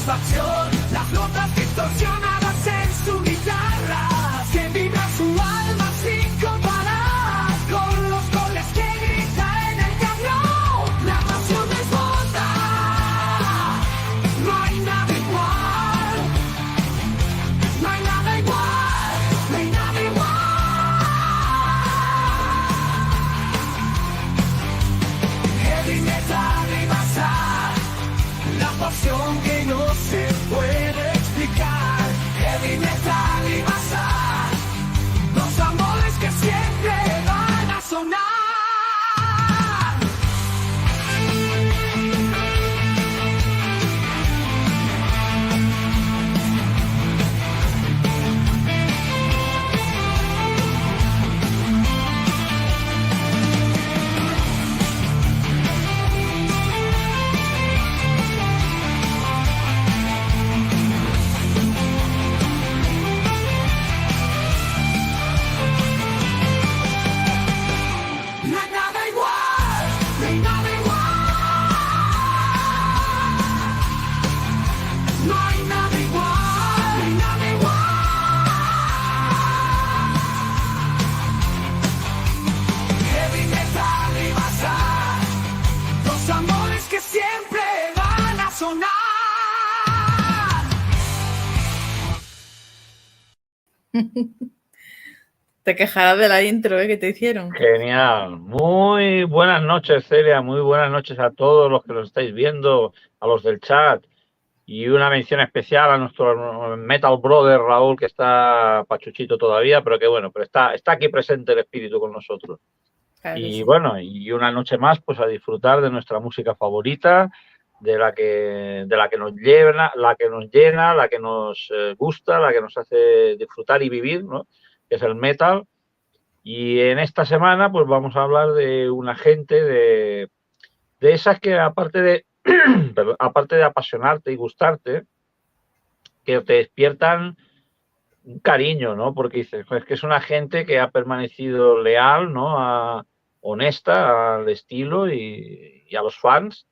satisfacción, las notas distorsionadas en su guitarra, que vibra su alma sin comparar con los goles que grita en el camión. La pasión desborda, no hay nada igual, no hay nada igual, no hay nada igual. Heavy metal y bazar, la pasión que no se puede explicar. Heavy metal y bazar, los amores que siempre van a sonar. No hay nada igual, no hay nada igual, no hay nada igual, no hay nada igual. Heavy metal y bazar, los amores que siempre van a sonar. Te quejarás de la intro que te hicieron. Genial. Muy buenas noches, Celia. Muy buenas noches a todos los que nos estáis viendo, a los del chat. Y una mención especial a nuestro Metal Brother Raúl, que está pachuchito todavía, pero que bueno, pero está aquí presente el espíritu con nosotros. Claro que Y sí. bueno, y una noche más, pues a disfrutar de nuestra música favorita, de la que nos llena, la que nos gusta, la que nos hace disfrutar y vivir, ¿no? Que es el metal. Y en esta semana, pues vamos a hablar de una gente de esas que aparte de aparte de apasionarte y gustarte, que te despiertan un cariño, ¿no? Porque dices, pues, que es una gente que ha permanecido leal, ¿no? Honesta al estilo y a los fans,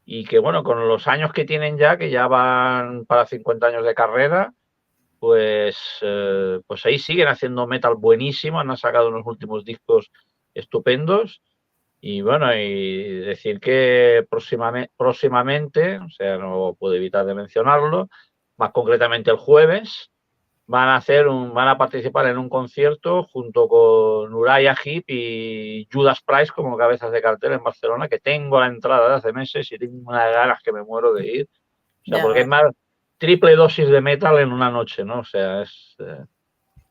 y que bueno, con los años que tienen ya, que ya van para 50 años de carrera, pues ahí siguen haciendo metal buenísimo, han sacado unos últimos discos estupendos. Y bueno, y decir que próximamente, o sea, no puedo evitar de mencionarlo, más concretamente el jueves, van a participar en un concierto junto con Uriah Heep y Judas Priest como cabezas de cartel en Barcelona, que tengo la entrada de hace meses y tengo unas ganas que me muero de ir. O sea, Ya, porque es más triple dosis de metal en una noche, ¿no? O sea, sin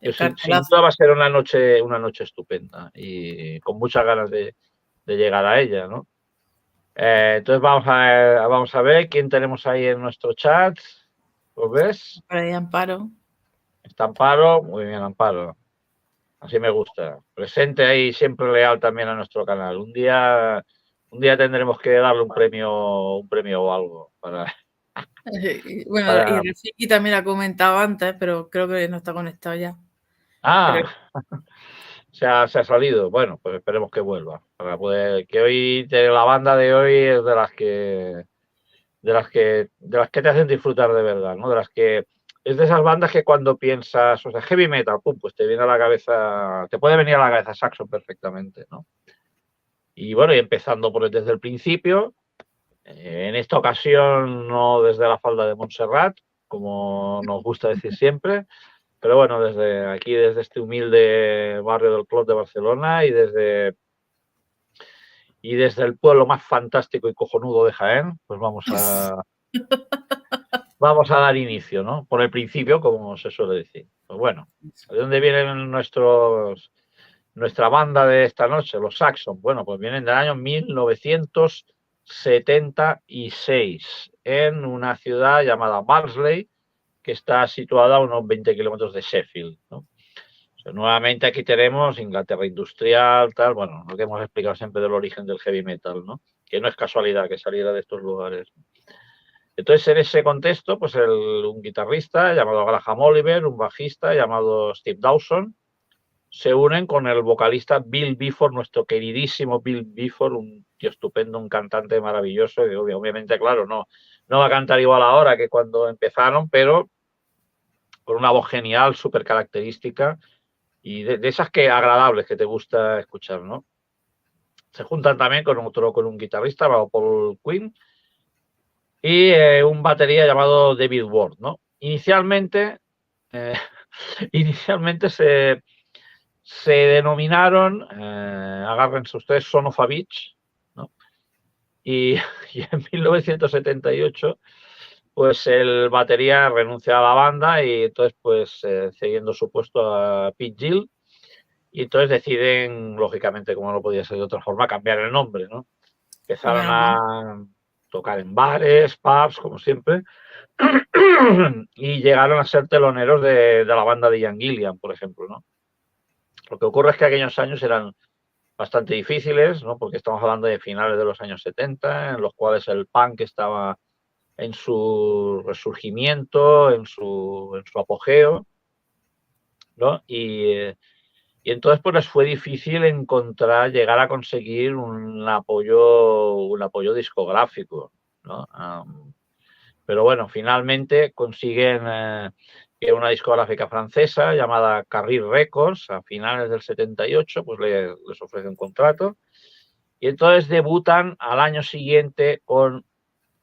duda va a ser una noche estupenda y con muchas ganas de llegar a ella, ¿no? Entonces vamos a ver quién tenemos ahí en nuestro chat. ¿Lo ves? Por ahí Amparo. Está Amparo, muy bien, Amparo. Así me gusta. Presente ahí, siempre leal también a nuestro canal. Un día tendremos que darle un premio o algo para. Bueno, y Rafiki también ha comentado antes, pero creo que no está conectado ya. Se ha salido. Bueno, pues esperemos que vuelva. Para poder. Que hoy, la banda de hoy es de las que te hacen disfrutar de verdad, ¿no? Es de esas bandas que cuando piensas, o sea, heavy metal, pum, pues te viene a la cabeza, te puede venir a la cabeza Saxon perfectamente, ¿no? Y bueno, y empezando desde el principio, en esta ocasión no desde la falda de Montserrat, como nos gusta decir siempre, pero bueno, desde aquí, desde este humilde barrio del Clot de Barcelona y desde el pueblo más fantástico y cojonudo de Jaén, pues vamos a dar inicio, ¿no? Por el principio, como se suele decir. Pues bueno, ¿de dónde vienen nuestra banda de esta noche, los Saxon? Bueno, pues vienen del año 1976 en una ciudad llamada Barnsley, que está situada a unos 20 kilómetros de Sheffield, ¿no? O sea, nuevamente aquí tenemos Inglaterra industrial, tal, bueno, lo que hemos explicado siempre del origen del heavy metal, ¿no? Que no es casualidad que saliera de estos lugares. Entonces, en ese contexto, pues un guitarrista llamado Graham Oliver, un bajista llamado Steve Dawson, se unen con el vocalista Bill Bifford, nuestro queridísimo Bill Bifford, un tío estupendo, un cantante maravilloso, y obviamente, claro, no no va a cantar igual ahora que cuando empezaron, pero con una voz genial, súper característica y de esas que agradables que te gusta escuchar, ¿no? Se juntan también con un guitarrista llamado Paul Quinn y un batería llamado David Ward, ¿no? Inicialmente se denominaron, agárrense ustedes, Son of a Beach, ¿no? Y en 1978, pues el batería renuncia a la banda y entonces, pues, cediendo su puesto a Pete Gill, y entonces deciden, lógicamente, como no podía ser de otra forma, cambiar el nombre, ¿no? Empezaron a tocar en bares, pubs, como siempre, y llegaron a ser teloneros de la banda de Ian Gillan, por ejemplo, ¿no? Lo que ocurre es que aquellos años eran bastante difíciles, ¿no? Porque estamos hablando de finales de los años 70, en los cuales el punk estaba en su resurgimiento, en su apogeo, ¿no? Y entonces pues les fue difícil llegar a conseguir un apoyo discográfico, ¿no? Pero bueno, finalmente consiguen que una discográfica francesa llamada Carril Records, a finales del 78, pues les ofrece un contrato. Y entonces debutan al año siguiente con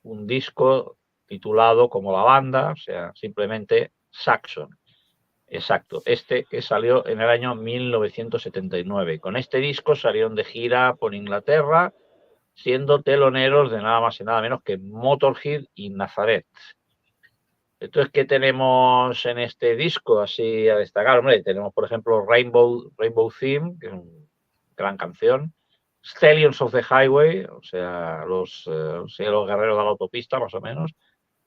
un disco titulado como la banda, o sea, simplemente Saxon. Exacto, este que salió en el año 1979. Con este disco salieron de gira por Inglaterra, siendo teloneros de nada más y nada menos que Motorhead y Nazareth. Entonces, ¿qué tenemos en este disco así a destacar? Hombre, tenemos, por ejemplo, Rainbow Theme, que es una gran canción, Stallions of the Highway, o sea, los guerreros de la autopista, más o menos,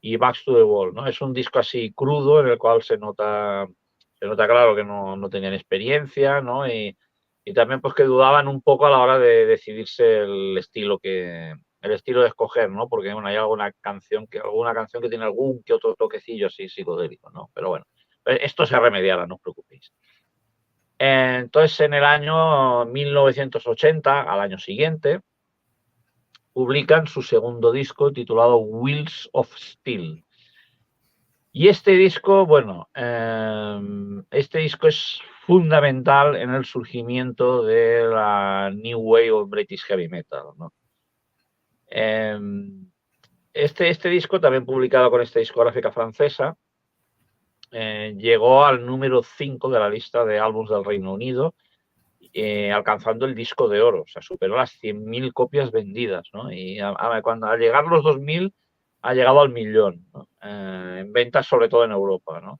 y Back to the Wall, ¿no? Es un disco así crudo en el cual se nota claro que no tenían experiencia, ¿no? Y también pues que dudaban un poco a la hora de decidirse el estilo de escoger, ¿no? Porque bueno, hay alguna canción que tiene algún que otro toquecillo así psicodélico, ¿no? Pero bueno, esto se remediará, no os preocupéis. Entonces, en el año 1980, al año siguiente, publican su segundo disco titulado Wheels of Steel. Y este disco, bueno, este disco es fundamental en el surgimiento de la New Wave of British Heavy Metal, ¿no? Este disco, también publicado con esta discográfica francesa, llegó al número 5 de la lista de álbumes del Reino Unido, alcanzando el disco de oro, o sea, superó las 100.000 copias vendidas, ¿no? Y al llegar los 2.000 ha llegado al millón, ¿no? En ventas, sobre todo en Europa, ¿no?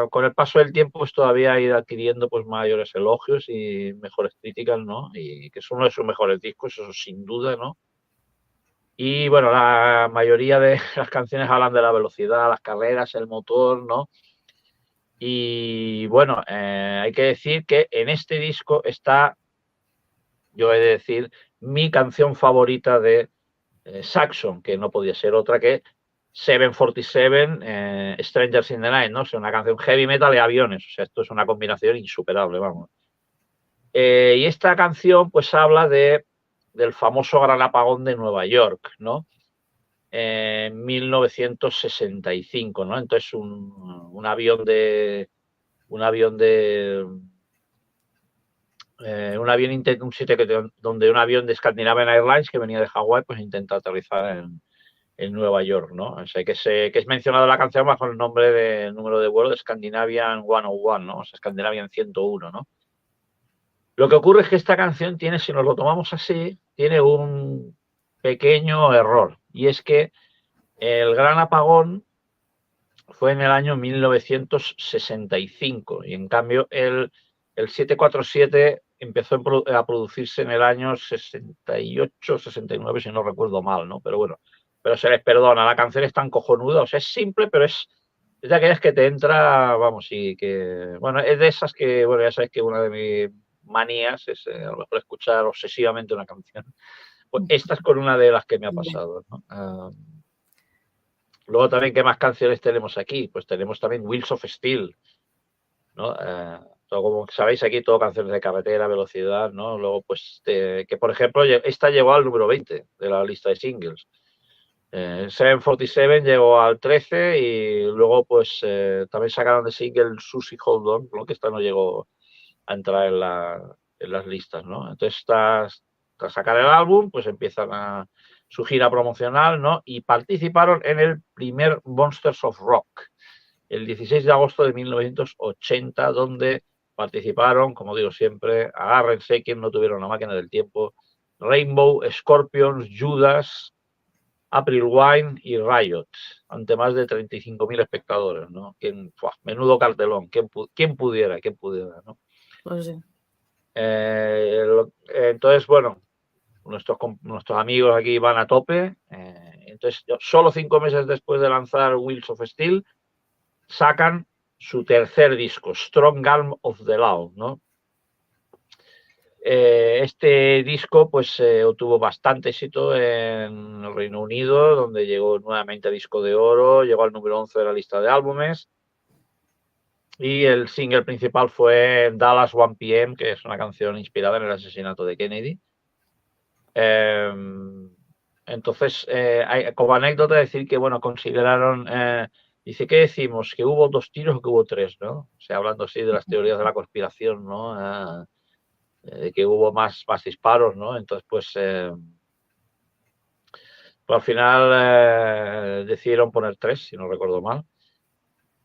Con el paso del tiempo, pues todavía ha ido adquiriendo pues mayores elogios y mejores críticas, ¿no? Y que es uno de sus mejores discos, eso sin duda, ¿no? Y bueno, la mayoría de las canciones hablan de la velocidad, las carreras, el motor, ¿no? Y bueno, hay que decir que en este disco está, yo he de decir, mi canción favorita de Saxon, que no podía ser otra que 747, Strangers in the Night, ¿no? O sea, una canción heavy metal y aviones. O sea, esto es una combinación insuperable, vamos. Y esta canción, pues, habla del famoso gran apagón de Nueva York, ¿no? En 1965, ¿no? Entonces, un avión de donde un avión de Scandinavian Airlines que venía de Hawái, pues intenta aterrizar en Nueva York, ¿no? O sea, que es mencionado en la canción bajo el nombre del número de vuelo de Scandinavian 101, ¿no? O sea, Scandinavian 101, ¿no? Lo que ocurre es que esta canción tiene, si nos lo tomamos así, tiene un pequeño error, y es que el gran apagón fue en el año 1965 y en cambio el 747 empezó a producirse en el año 68, 69, si no recuerdo mal, ¿no? Pero bueno, pero se les perdona, la canción es tan cojonuda, o sea, es simple, pero es de aquellas que te entra, vamos, y que, bueno, es de esas que, bueno, ya sabes que una de mis manías es a lo mejor escuchar obsesivamente una canción. Pues esta es con una de las que me ha pasado, ¿no? Luego también, ¿qué más canciones tenemos aquí? Pues tenemos también Wheels of Steel, ¿no? Como sabéis, aquí todo canciones de carretera, velocidad, ¿no? Luego, pues, que por ejemplo, esta llegó al número 20 de la lista de singles. 747 llegó al 13 y luego, pues, también sacaron de single Susie Hold On, ¿no? Que esta no llegó a entrar en las listas, ¿no? Entonces, tras sacar el álbum, pues empiezan su gira promocional, ¿no? Y participaron en el primer Monsters of Rock, el 16 de agosto de 1980, donde participaron, como digo siempre, agárrense quien no tuviera una máquina del tiempo, Rainbow, Scorpions, Judas, April Wine y Riot, ante más de 35.000 espectadores, ¿no? Menudo cartelón, ¿quién pudiera, ¿no? Pues sí. Entonces, bueno, nuestros amigos aquí van a tope. Entonces, solo 5 meses después de lanzar Wheels of Steel, sacan su tercer disco, Strong Arm of the Law, ¿no? Este disco pues obtuvo bastante éxito en el Reino Unido, donde llegó nuevamente a disco de oro, llegó al número 11 de la lista de álbumes, y el single principal fue Dallas 1 PM, que es una canción inspirada en el asesinato de Kennedy. Entonces, como anécdota decir que, bueno, consideraron, dice, ¿qué decimos? ¿Que hubo 2 tiros o que hubo 3, no? O sea, hablando así de las teorías de la conspiración, ¿no? De que hubo más disparos, ¿no? Entonces, pues al final decidieron poner 3, si no recuerdo mal.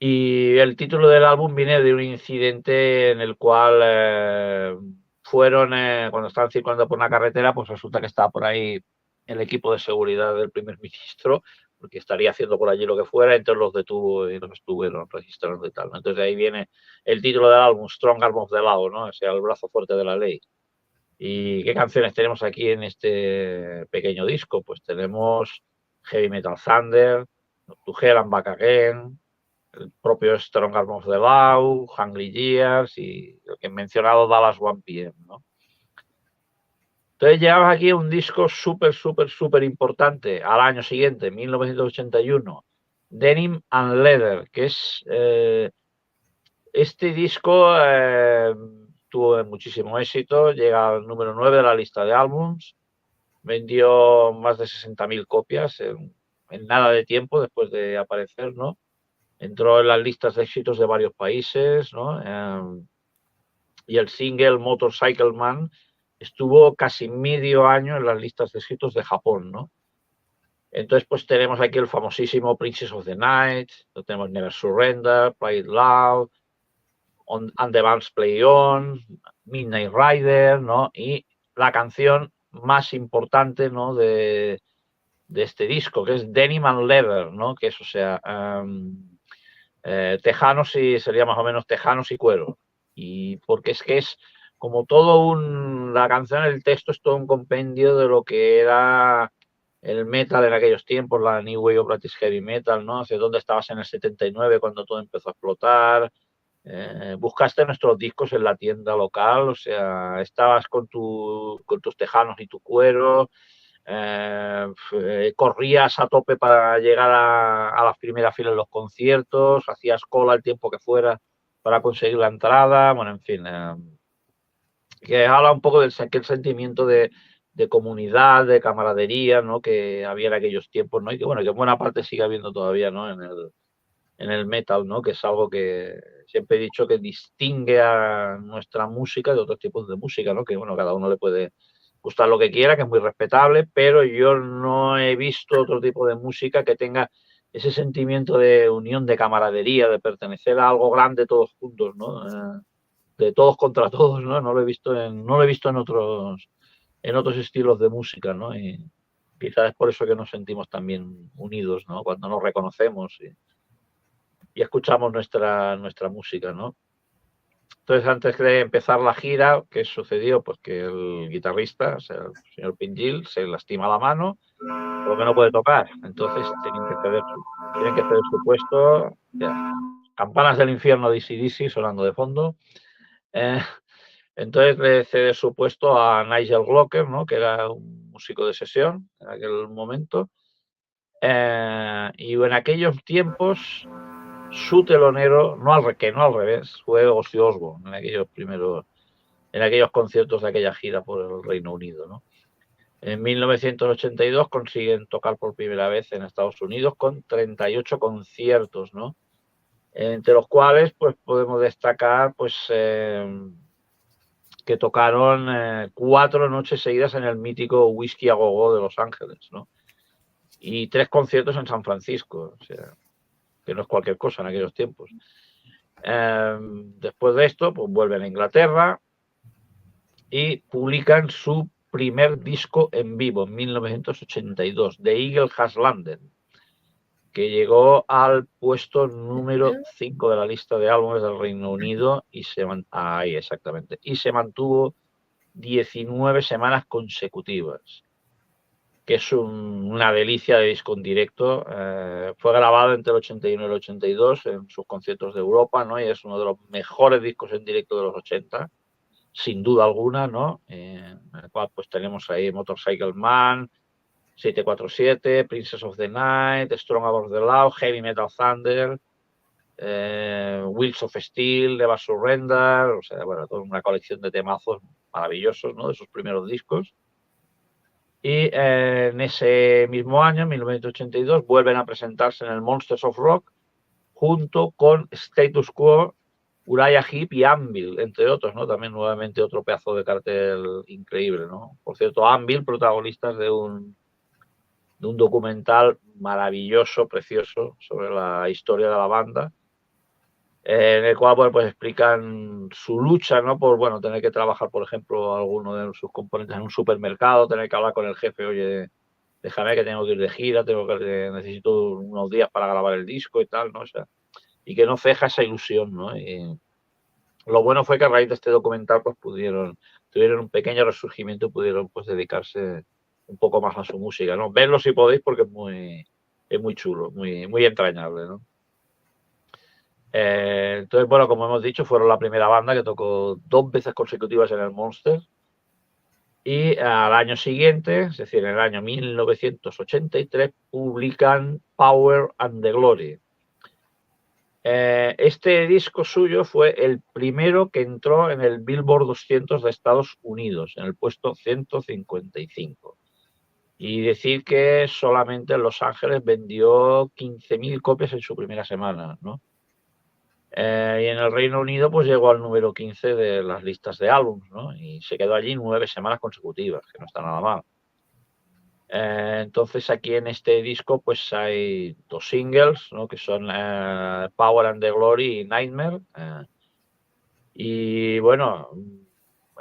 Y el título del álbum viene de un incidente en el cual fueron, cuando estaban circulando por una carretera, pues resulta que estaba por ahí el equipo de seguridad del primer ministro, porque estaría haciendo por allí lo que fuera, entonces los detuvo y los estuvieron registrando y tal, ¿no? Entonces de ahí viene el título del álbum, Strong Arm of the Law, ¿no? O sea, el brazo fuerte de la ley. ¿Y qué canciones tenemos aquí en este pequeño disco? Pues tenemos Heavy Metal Thunder, To Hell and Back Again, el propio Strong Arm of the Law, Hungry Years y lo que he mencionado, Dallas 1 PM, ¿no? Entonces llegamos aquí a un disco súper importante al año siguiente, 1981, Denim and Leather, que es este disco tuvo muchísimo éxito, llega al número 9 de la lista de álbums, vendió más de 60.000 copias en nada de tiempo después de aparecer, ¿no? Entró en las listas de éxitos de varios países, ¿no? Y el single Motorcycle Man estuvo casi medio año en las listas de éxitos de Japón, ¿no? Entonces, pues tenemos aquí el famosísimo Princess of the Night, tenemos Never Surrender, Play It Loud, And the Bands Play On, Midnight Rider, ¿no? Y la canción más importante, ¿no? de este disco, que es Denim and Leather, ¿no? Que es, o sea, tejanos y sería más o menos tejanos y cuero. Y porque es que es como todo la canción, el texto es todo un compendio de lo que era el metal en aquellos tiempos, la New Wave of British Heavy Metal, ¿no? Hacia dónde estabas en el 79 cuando todo empezó a explotar. Buscaste nuestros discos en la tienda local, o sea, estabas con tus tejanos y tu cuero, corrías a tope para llegar a las primeras filas en los conciertos, hacías cola el tiempo que fuera para conseguir la entrada, bueno, en fin, que habla un poco del aquel sentimiento de comunidad, de camaradería, ¿no? Que había en aquellos tiempos, ¿no? Y que, bueno, que en buena parte sigue habiendo todavía, ¿no? En el metal, ¿no? Que es algo que siempre he dicho que distingue a nuestra música de otros tipos de música, ¿no? Que, bueno, cada uno le puede gustar lo que quiera, que es muy respetable, pero yo no he visto otro tipo de música que tenga ese sentimiento de unión, de camaradería, de pertenecer a algo grande todos juntos, ¿no? De todos contra todos, ¿no? No lo he visto en otros estilos de música, ¿no? Y quizás es por eso que nos sentimos también unidos, ¿no? Cuando nos reconocemos y escuchamos nuestra música, ¿no? Entonces, antes de empezar la gira, ¿qué sucedió? Pues que el guitarrista, o sea, el señor Pingill, se lastima la mano, por lo que no puede tocar. Entonces, tienen que ceder su puesto. Ya, campanas del infierno de AC/DC sonando de fondo. Entonces, le cede su puesto a Nigel Glocker, ¿no? Que era un músico de sesión en aquel momento. Y en aquellos tiempos su telonero, no al revés, fue Ozzy Osbourne en aquellos conciertos de aquella gira por el Reino Unido, ¿no? En 1982 consiguen tocar por primera vez en Estados Unidos con 38 conciertos, ¿no? Entre los cuales pues podemos destacar pues que tocaron 4 noches seguidas en el mítico Whisky a Go Go de Los Ángeles, ¿no? Y 3 conciertos en San Francisco, o sea, que no es cualquier cosa en aquellos tiempos. Después de esto, pues vuelven a Inglaterra y publican su primer disco en vivo en 1982, The Eagle Has Landed, que llegó al puesto número 5 de la lista de álbumes del Reino Unido y se mantuvo 19 semanas consecutivas, que es una delicia de disco en directo. Fue grabado entre el 81 y el 82 en sus conciertos de Europa, ¿no? Y es uno de los mejores discos en directo de los 80, sin duda alguna, ¿no? En el cual pues tenemos ahí Motorcycle Man, 747, Princess of the Night, Strong Above the Law, Heavy Metal Thunder, Wheels of Steel, Never Surrender, o sea, bueno, toda una colección de temazos maravillosos, ¿no? De sus primeros discos. Y en ese mismo año, en 1982, vuelven a presentarse en el Monsters of Rock junto con Status Quo, Uriah Heep y Anvil, entre otros, ¿no? También nuevamente otro pedazo de cartel increíble, ¿no? Por cierto, Anvil, protagonistas de un documental maravilloso, precioso, sobre la historia de la banda, en el cual pues explican su lucha, ¿no? Por, bueno, tener que trabajar, por ejemplo, alguno de sus componentes en un supermercado, tener que hablar con el jefe, oye, déjame que tengo que ir de gira, necesito unos días para grabar el disco y tal, ¿no? O sea, y que no ceja esa ilusión, ¿no? Y lo bueno fue que a raíz de este documental pues tuvieron un pequeño resurgimiento y pudieron pues dedicarse un poco más a su música, ¿no? Vedlo si podéis porque es muy chulo, muy entrañable, ¿no? Entonces, bueno, como hemos dicho, fueron la primera banda que tocó 2 veces consecutivas en el Monster. Y al año siguiente, es decir, en el año 1983, publican Power and the Glory. Este disco suyo fue el primero que entró en el Billboard 200 de Estados Unidos, en el puesto 155. Y decir que solamente en Los Ángeles vendió 15.000 copias en su primera semana, ¿no? Y en el Reino Unido pues llegó al número 15 de las listas de álbumes, ¿no? Y se quedó allí 9 semanas consecutivas, que no está nada mal. Entonces aquí en este disco pues hay 2 singles, ¿no? Que son Power and the Glory y Nightmare. Y bueno,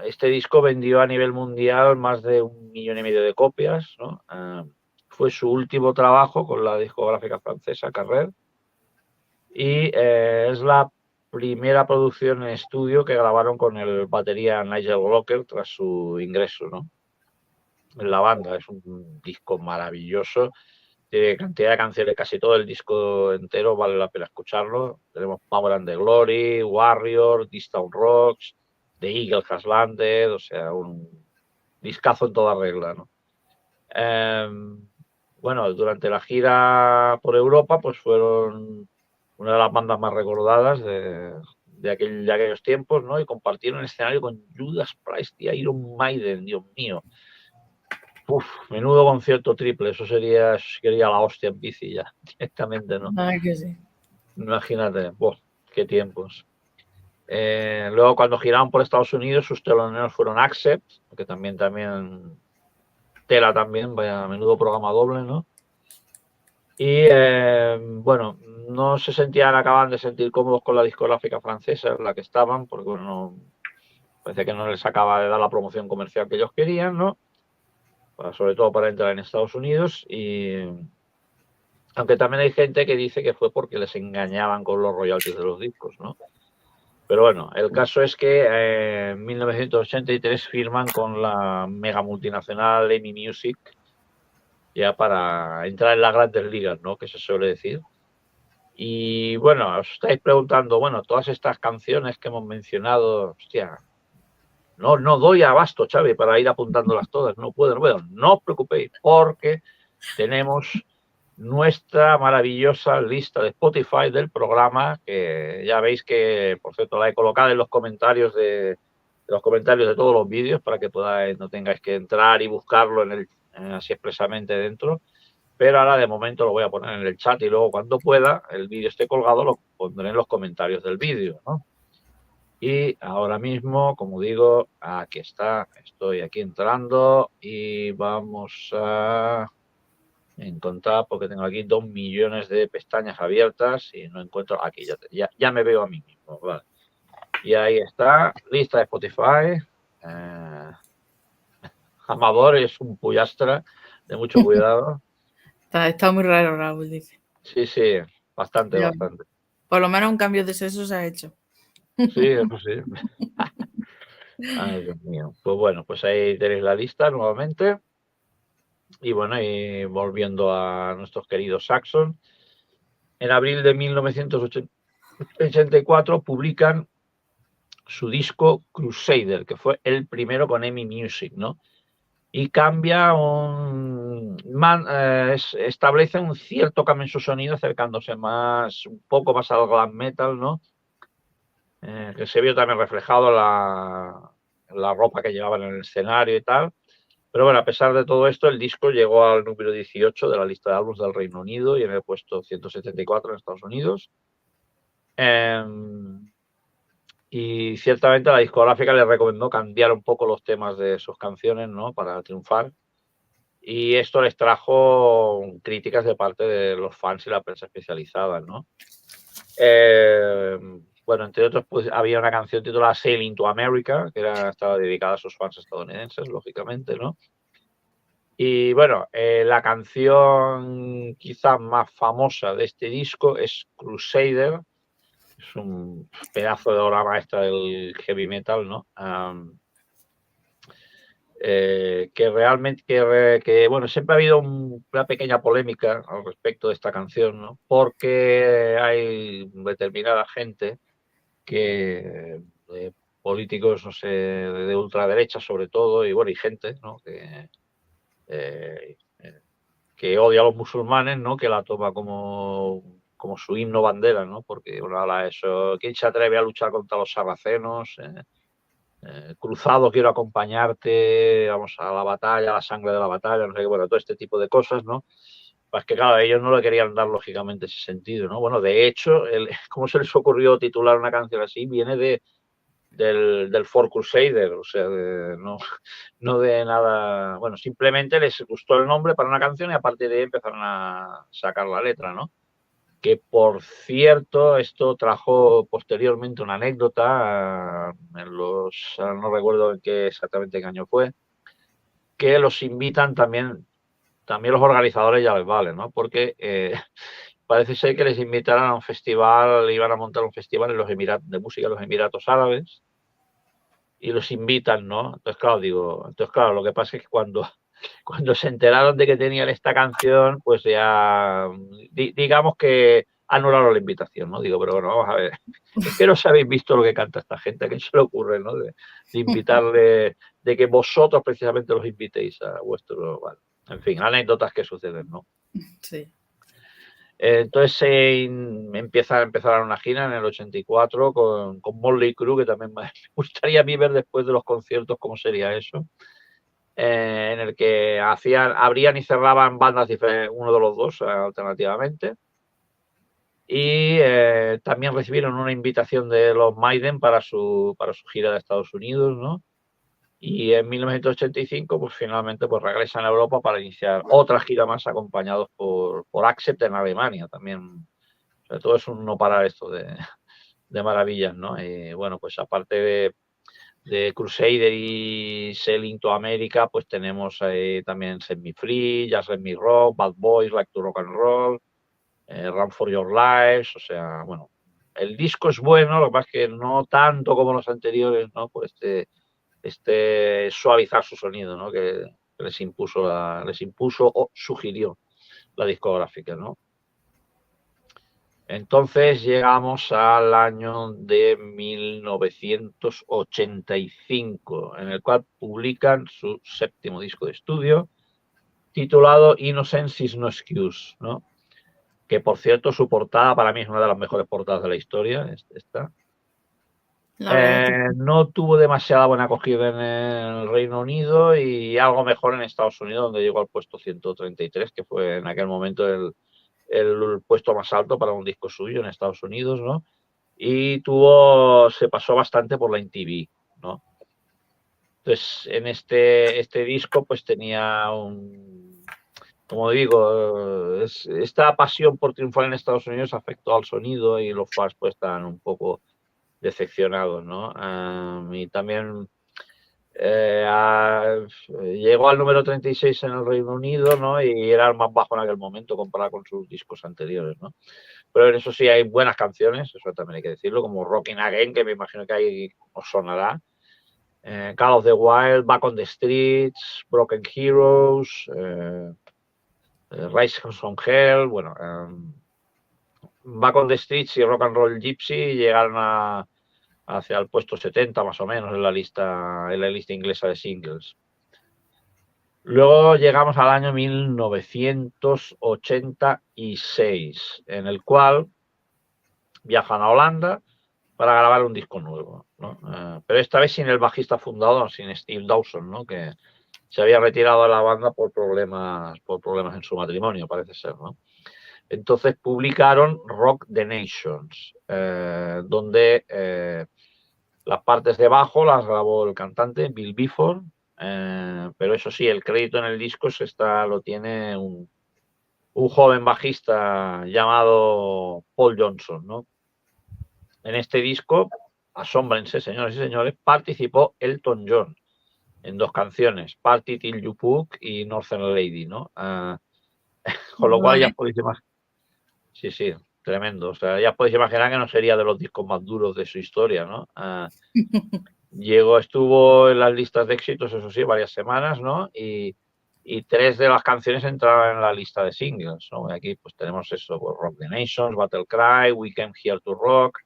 este disco vendió a nivel mundial más de 1,5 millones de copias, ¿no? Fue su último trabajo con la discográfica francesa Carrer. Y es la primera producción en estudio que grabaron con el batería Nigel Glocker tras su ingreso, ¿no? En la banda. Es un disco maravilloso, tiene cantidad de canciones, casi todo el disco entero vale la pena escucharlo. Tenemos Power and the Glory, Warrior, Distant Rocks, The Eagle Has Landed, o sea, un discazo en toda regla, ¿no? Bueno, durante la gira por Europa pues fueron una de las bandas más recordadas de aquellos tiempos, ¿no? Y compartieron escenario con Judas Priest y Iron Maiden, Dios mío. Uf, menudo concierto triple, eso sería la hostia en bici ya, directamente, ¿no? Ay, que sí. Imagínate, qué tiempos. Luego cuando giraron por Estados Unidos, sus teloneros fueron Accept, que también tela también, vaya menudo programa doble, ¿no? Y bueno, no acaban de sentir cómodos con la discográfica francesa en la que estaban, porque bueno, parece que no les acaba de dar la promoción comercial que ellos querían, ¿no? Sobre todo para entrar en Estados Unidos. Y aunque también hay gente que dice que fue porque les engañaban con los royalties de los discos, ¿no? Pero bueno, el caso es que en 1983 firman con la mega multinacional EMI Music, ya para entrar en las grandes ligas, ¿no? Que se suele decir. Y bueno, os estáis preguntando, bueno, todas estas canciones que hemos mencionado, hostia, no doy abasto, Xavi, para ir apuntándolas todas, no puedo. No os preocupéis, porque tenemos nuestra maravillosa lista de Spotify del programa, que ya veis que, por cierto, la he colocado en los comentarios de todos los vídeos para que podáis, no tengáis que entrar y buscarlo así expresamente dentro. Pero ahora de momento lo voy a poner en el chat y luego cuando pueda, el vídeo esté colgado, lo pondré en los comentarios del vídeo, ¿no? Y ahora mismo, como digo, aquí está, estoy aquí entrando y vamos a encontrar, porque tengo aquí 2 millones de pestañas abiertas y no encuentro, aquí ya me veo a mí mismo, vale. Y ahí está, lista de Spotify. Amador es un puyastra, de mucho cuidado. Está muy raro, Raúl, dice. Sí, bastante. Por lo menos un cambio de sexo se ha hecho. Sí, eso sí. Ay, Dios mío. Pues bueno, pues ahí tenéis la lista nuevamente. Y bueno, y volviendo a nuestros queridos Saxon, en abril de 1984 publican su disco Crusader, que fue el primero con EMI Music, ¿no? Y cambia establece un cierto cambio en su sonido, acercándose un poco más al glam metal, ¿no? Que se vio también reflejado en la ropa que llevaban en el escenario y tal. Pero bueno, a pesar de todo esto, el disco llegó al número 18 de la lista de álbumes del Reino Unido y en el puesto 174 en Estados Unidos. Y ciertamente la discográfica le recomendó cambiar un poco los temas de sus canciones, ¿no? Para triunfar. Y esto les trajo críticas de parte de los fans y la prensa especializada, ¿no? Bueno, entre otros, pues había una canción titulada Sailing to America, que estaba dedicada a sus fans estadounidenses, lógicamente, ¿no? Y bueno, la canción quizás más famosa de este disco es Crusader. Es un pedazo de obra maestra del heavy metal, ¿no? Que realmente, bueno, siempre ha habido una pequeña polémica al respecto de esta canción, ¿no? Porque hay determinada gente políticos, no sé, de ultraderecha sobre todo, y bueno, y gente, ¿no? Que odia a los musulmanes, ¿no? Que la toma como su himno bandera, ¿no? Porque bueno, habla eso, ¿quién se atreve a luchar contra los sarracenos? Cruzado, quiero acompañarte, vamos a la batalla, a la sangre de la batalla, no sé qué, bueno, todo este tipo de cosas, ¿no? Pues que claro, ellos no le querían dar lógicamente ese sentido, ¿no? Bueno, de hecho, ¿cómo se les ocurrió titular una canción así? Viene del Four Crusader, o sea, no de nada, bueno, simplemente les gustó el nombre para una canción y a partir de ahí empezaron a sacar la letra, ¿no? Que por cierto, esto trajo posteriormente una anécdota no recuerdo exactamente qué año fue, que los invitan también los organizadores ya les vale, ¿no? Porque parece ser que les invitaron a un festival, iban a montar un festival en los de música en los Emiratos Árabes y los invitan, ¿no? Entonces, claro, lo que pasa es que cuando se enteraron de que tenían esta canción, pues ya, digamos que anularon la invitación, ¿no? Digo, pero bueno, vamos a ver, es que no os habéis visto lo que canta esta gente, ¿a quién se le ocurre, ¿no? De invitarle, de que vosotros precisamente los invitéis a vuestro, bueno, en fin, anécdotas que suceden, ¿no? Sí. Entonces empezaron una gira en el 84 con Motley Crue, que también me gustaría a mí ver después de los conciertos cómo sería eso. En el que abrían y cerraban bandas diferentes, uno de los dos alternativamente. Y también recibieron una invitación de los Maiden para su gira de Estados Unidos, ¿no? Y en 1985, pues finalmente pues regresan a Europa para iniciar otra gira más acompañados por Accept en Alemania también. Sobre todo es un no parar esto de maravillas, ¿no? Y bueno, pues aparte de Crusader y Sailing to America, pues tenemos también Set Me Free, Just Let Me Rock, Bad Boys, Like to Rock and Roll, Run for Your Lives, o sea, bueno, el disco es bueno, lo que pasa es que no tanto como los anteriores, ¿no? Por este suavizar su sonido, ¿no? Que les impuso o sugirió la discográfica, ¿no? Entonces llegamos al año de 1985, en el cual publican su séptimo disco de estudio, titulado Innocence is no excuse, ¿no? que por cierto su portada para mí es una de las mejores portadas de la historia, esta. La verdad es que No tuvo demasiada buena acogida en el Reino Unido y algo mejor en Estados Unidos, donde llegó al puesto 133, que fue en aquel momento el puesto más alto para un disco suyo en Estados Unidos, ¿no? Y se pasó bastante por la MTV, ¿no? Entonces, en este disco, pues tenía como digo, esta pasión por triunfar en Estados Unidos afectó al sonido y los fans pues estaban un poco decepcionados, ¿no? Y también llegó al número 36 en el Reino Unido, ¿no? Y era el más bajo en aquel momento comparado con sus discos anteriores, ¿no? Pero en eso sí hay buenas canciones, eso también hay que decirlo, como Rockin' Again, que me imagino que ahí os sonará. Call of the Wild, Back on the Streets, Broken Heroes, Rise from Hell, bueno, Back on the Streets y Rock and Roll Gypsy llegaron hacia el puesto 70 más o menos en la lista inglesa de singles. Luego llegamos al año 1986, en el cual viajan a Holanda para grabar un disco nuevo, ¿no? Pero esta vez sin el bajista fundador, sin Steve Dawson, ¿no? Que se había retirado de la banda por problemas en su matrimonio, parece ser, ¿no? Entonces publicaron Rock the Nations, donde las partes de bajo las grabó el cantante Bill Bifford, pero eso sí, el crédito en el disco lo tiene un joven bajista llamado Paul Johnson, ¿no? En este disco, asómbrense, señores y señores, participó Elton John en 2 canciones, Party Till You Puke y Northern Lady, ¿no? Con lo cual ya podéis imaginar. Sí, tremendo. O sea, ya podéis imaginar que no sería de los discos más duros de su historia, ¿no? Estuvo en las listas de éxitos, eso sí, varias semanas, ¿no? Y 3 de las canciones entraron en la lista de singles, ¿no? Aquí pues tenemos eso, pues, Rock the Nations, Battle Cry, We Came Here to Rock,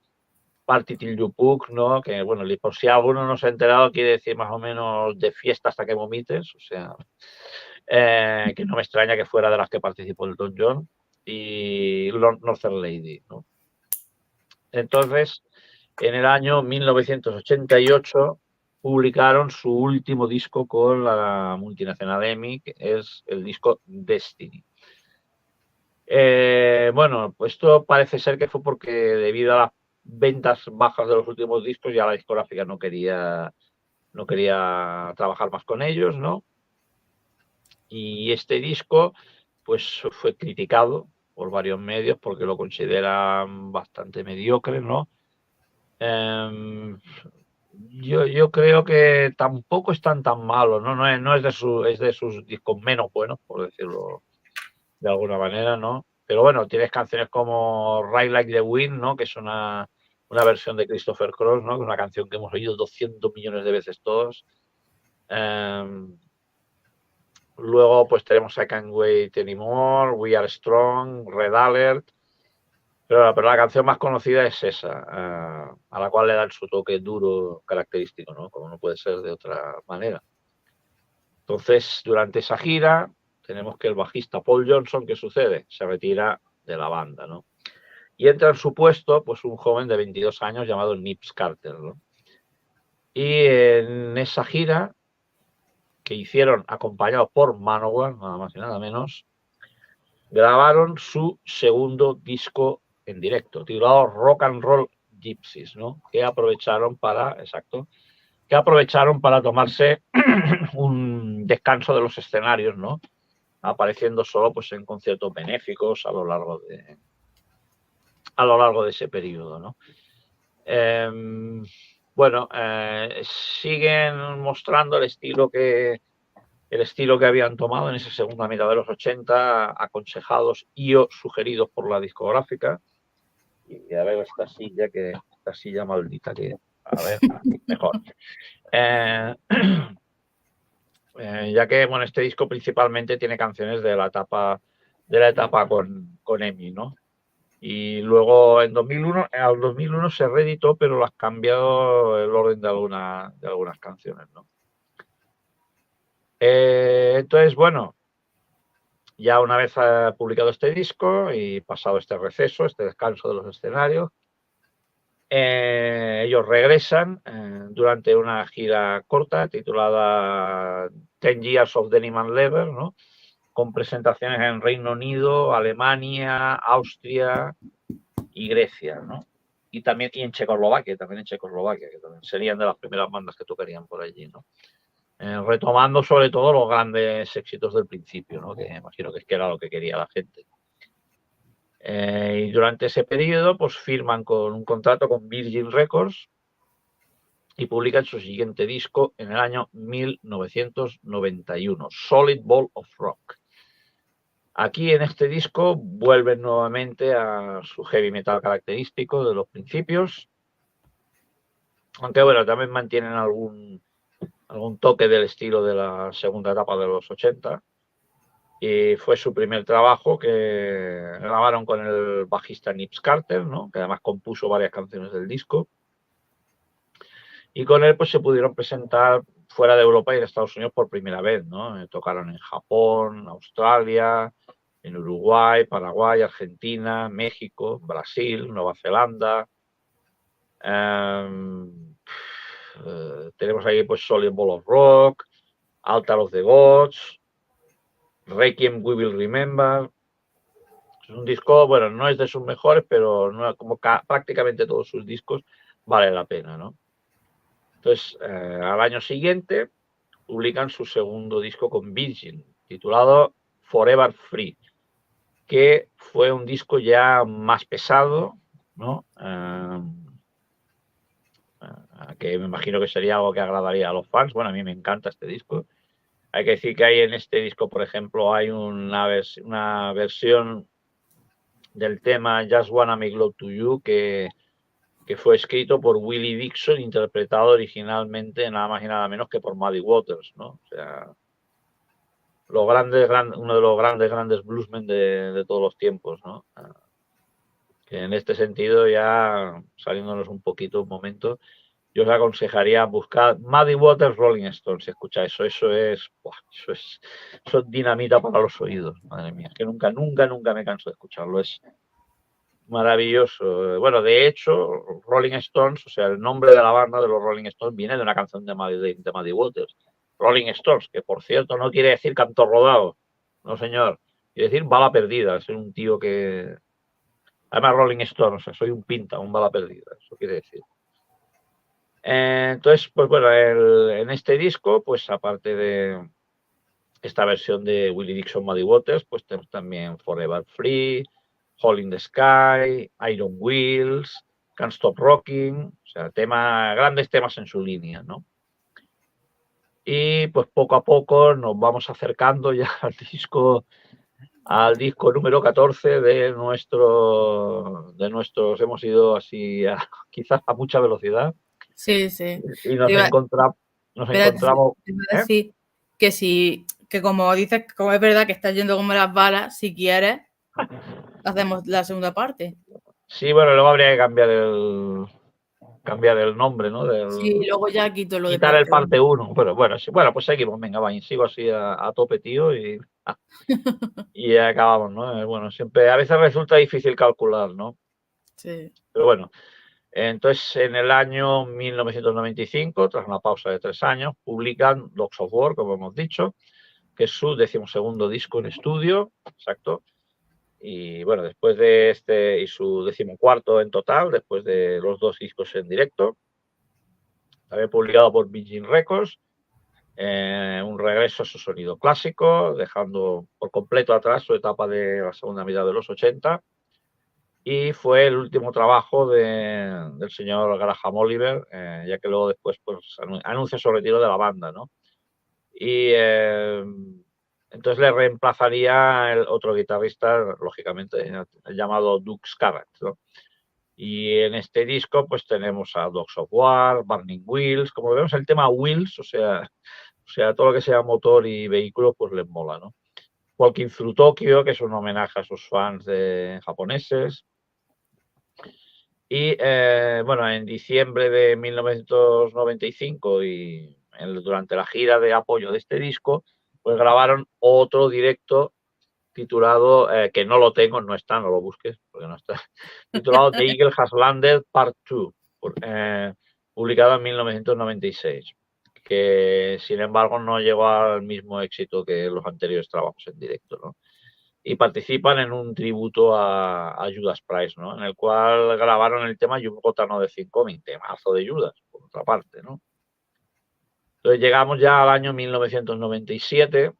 Party Till You Puke, ¿no? Que, bueno, por si alguno no se ha enterado, quiere decir más o menos de fiesta hasta que vomites, o sea, que no me extraña que fuera de las que participó el Elton John, y Northern Lady, ¿no? Entonces, en el año 1988 publicaron su último disco con la multinacional EMI, que es el disco Destiny. Bueno, pues esto parece ser que fue porque debido a las ventas bajas de los últimos discos ya la discográfica no quería trabajar más con ellos, ¿no? Y este disco pues fue criticado por varios medios porque lo consideran bastante mediocre, ¿no? Yo creo que tampoco están tan malos, ¿no? No es de sus discos menos buenos, por decirlo de alguna manera, ¿no? Pero bueno, tienes canciones como Ride Like the Wind, ¿no? Que es una versión de Christopher Cross, ¿no? Que es una canción que hemos oído 200 millones de veces todos. Luego, pues tenemos I Can't Wait Anymore, We Are Strong, Red Alert. Pero la canción más conocida es esa, a la cual le dan su toque duro característico, ¿no? Como no puede ser de otra manera. Entonces, durante esa gira, tenemos que el bajista Paul Johnson, ¿qué sucede? Se retira de la banda, ¿no? Y entra en su puesto, pues, un joven de 22 años llamado Nips Carter, ¿no? Y en esa gira, que hicieron acompañados por Manowar, nada más y nada menos, grabaron su segundo disco en directo, titulado Rock and Roll Gypsies, ¿no? Que aprovecharon para tomarse un descanso de los escenarios, ¿no? Apareciendo solo pues en conciertos benéficos a lo largo de ese periodo, ¿no? Bueno, siguen mostrando el estilo que habían tomado en esa segunda mitad de los 80, aconsejados y o sugeridos por la discográfica. Y a ver esta silla maldita que, a ver, mejor. Ya que, bueno, este disco principalmente tiene canciones de la etapa con EMI, ¿no? Y luego al 2001 se reeditó, pero lo has cambiado el orden de algunas canciones, ¿no? Entonces, bueno, Ya una vez publicado este disco y pasado este receso, este descanso de los escenarios, ellos regresan durante una gira corta titulada 10 Years of Denim and Leather, ¿no? Con presentaciones en Reino Unido, Alemania, Austria y Grecia, ¿no? Y también en Checoslovaquia, que también serían de las primeras bandas que tocarían por allí, ¿no? Retomando sobre todo los grandes éxitos del principio, ¿no? Que imagino que era lo que quería la gente. Y durante ese periodo, pues firman con un contrato con Virgin Records y publican su siguiente disco en el año 1991, Solid Ball of Rock. Aquí en este disco vuelven nuevamente a su heavy metal característico de los principios, aunque bueno, también mantienen algún toque del estilo de la segunda etapa de los 80. Y fue su primer trabajo, que grabaron con el bajista Nips Carter, ¿no? Que además compuso varias canciones del disco. Y con él pues se pudieron presentar fuera de Europa y en Estados Unidos por primera vez, ¿no? Tocaron en Japón, Australia, en Uruguay, Paraguay, Argentina, México, Brasil, Nueva Zelanda. Tenemos ahí pues Solid Ball of Rock, Altar of the Gods, Requiem We Will Remember. Es un disco, bueno, no es de sus mejores, pero no, como prácticamente todos sus discos vale la pena, ¿no? Entonces, al año siguiente publican su segundo disco con Virgin, titulado Forever Free, que fue un disco ya más pesado, ¿no? Que me imagino que sería algo que agradaría a los fans. Bueno, a mí me encanta este disco. Hay que decir que hay en este disco, por ejemplo, hay una versión del tema Just Wanna Make Love to You que fue escrito por Willie Dixon, interpretado originalmente nada más y nada menos que por Muddy Waters, ¿no? O sea, uno de los grandes bluesmen de todos los tiempos, ¿no? Que en este sentido, ya saliéndonos un poquito un momento, yo os aconsejaría buscar Muddy Waters Rolling Stones, si escucháis eso, eso es dinamita para los oídos, madre mía, que nunca me canso de escucharlo, es maravilloso. Bueno, de hecho, Rolling Stones, o sea, el nombre de la banda de los Rolling Stones viene de una canción de Muddy Waters. Rolling Stones, que por cierto no quiere decir canto rodado, no señor, quiere decir bala perdida, es un tío que... Además Rolling Stones, o sea, soy un pinta, un bala perdida, eso quiere decir. Entonces, pues bueno, en este disco, pues aparte de esta versión de Willie Dixon Muddy Waters, pues tenemos también Forever Free, Hole in the Sky, Iron Wheels, Can't Stop Rocking, o sea, grandes temas en su línea, ¿no? Y pues poco a poco nos vamos acercando ya al disco número 14 de nuestros, hemos ido así quizás a mucha velocidad. Sí, sí. Y nos encontramos. Te iba a decir que si, que como dices, como es verdad que estás yendo como las balas, si quieres, hacemos la segunda parte. Sí, bueno, luego habría que cambiar el nombre, ¿no? Sí, luego ya quito lo de quitar el parte 1. Pero bueno, sí, bueno, pues seguimos, venga, va, y sigo así a tope, tío, y acabamos, ¿no? Bueno, siempre, a veces resulta difícil calcular, ¿no? Sí. Pero bueno, entonces en el año 1995, tras una pausa de 3 años, publican Dogs of War, como hemos dicho, que es su 12º disco en estudio, exacto. Y bueno, después de este y su 14º en total, después de los 2 discos en directo, también publicado por Virgin Records, un regreso a su sonido clásico, dejando por completo atrás su etapa de la segunda mitad de los 80, y fue el último trabajo del señor Graham Oliver, ya que luego después pues, anuncia su retiro de la banda, ¿no? Y entonces le reemplazaría el otro guitarrista, lógicamente, llamado Doug Scarlett, ¿no? Y en este disco pues tenemos a Dogs of War, Burning Wheels, como vemos el tema Wheels, o sea, todo lo que sea motor y vehículo pues les mola, ¿no? Walking Through Tokyo, que es un homenaje a sus fans japoneses. Y bueno, en diciembre de 1995 y durante la gira de apoyo de este disco, pues grabaron otro directo titulado, que no lo tengo, no está, no lo busques, porque no está, titulado The Eagle Has Landed Part 2, publicado en 1996, que sin embargo no llegó al mismo éxito que los anteriores trabajos en directo, ¿no? Y participan en un tributo a Judas Priest, ¿no? En el cual grabaron el tema You've Got Another Thing Coming, temazo de Judas, por otra parte, ¿no? Entonces llegamos ya al año 1997,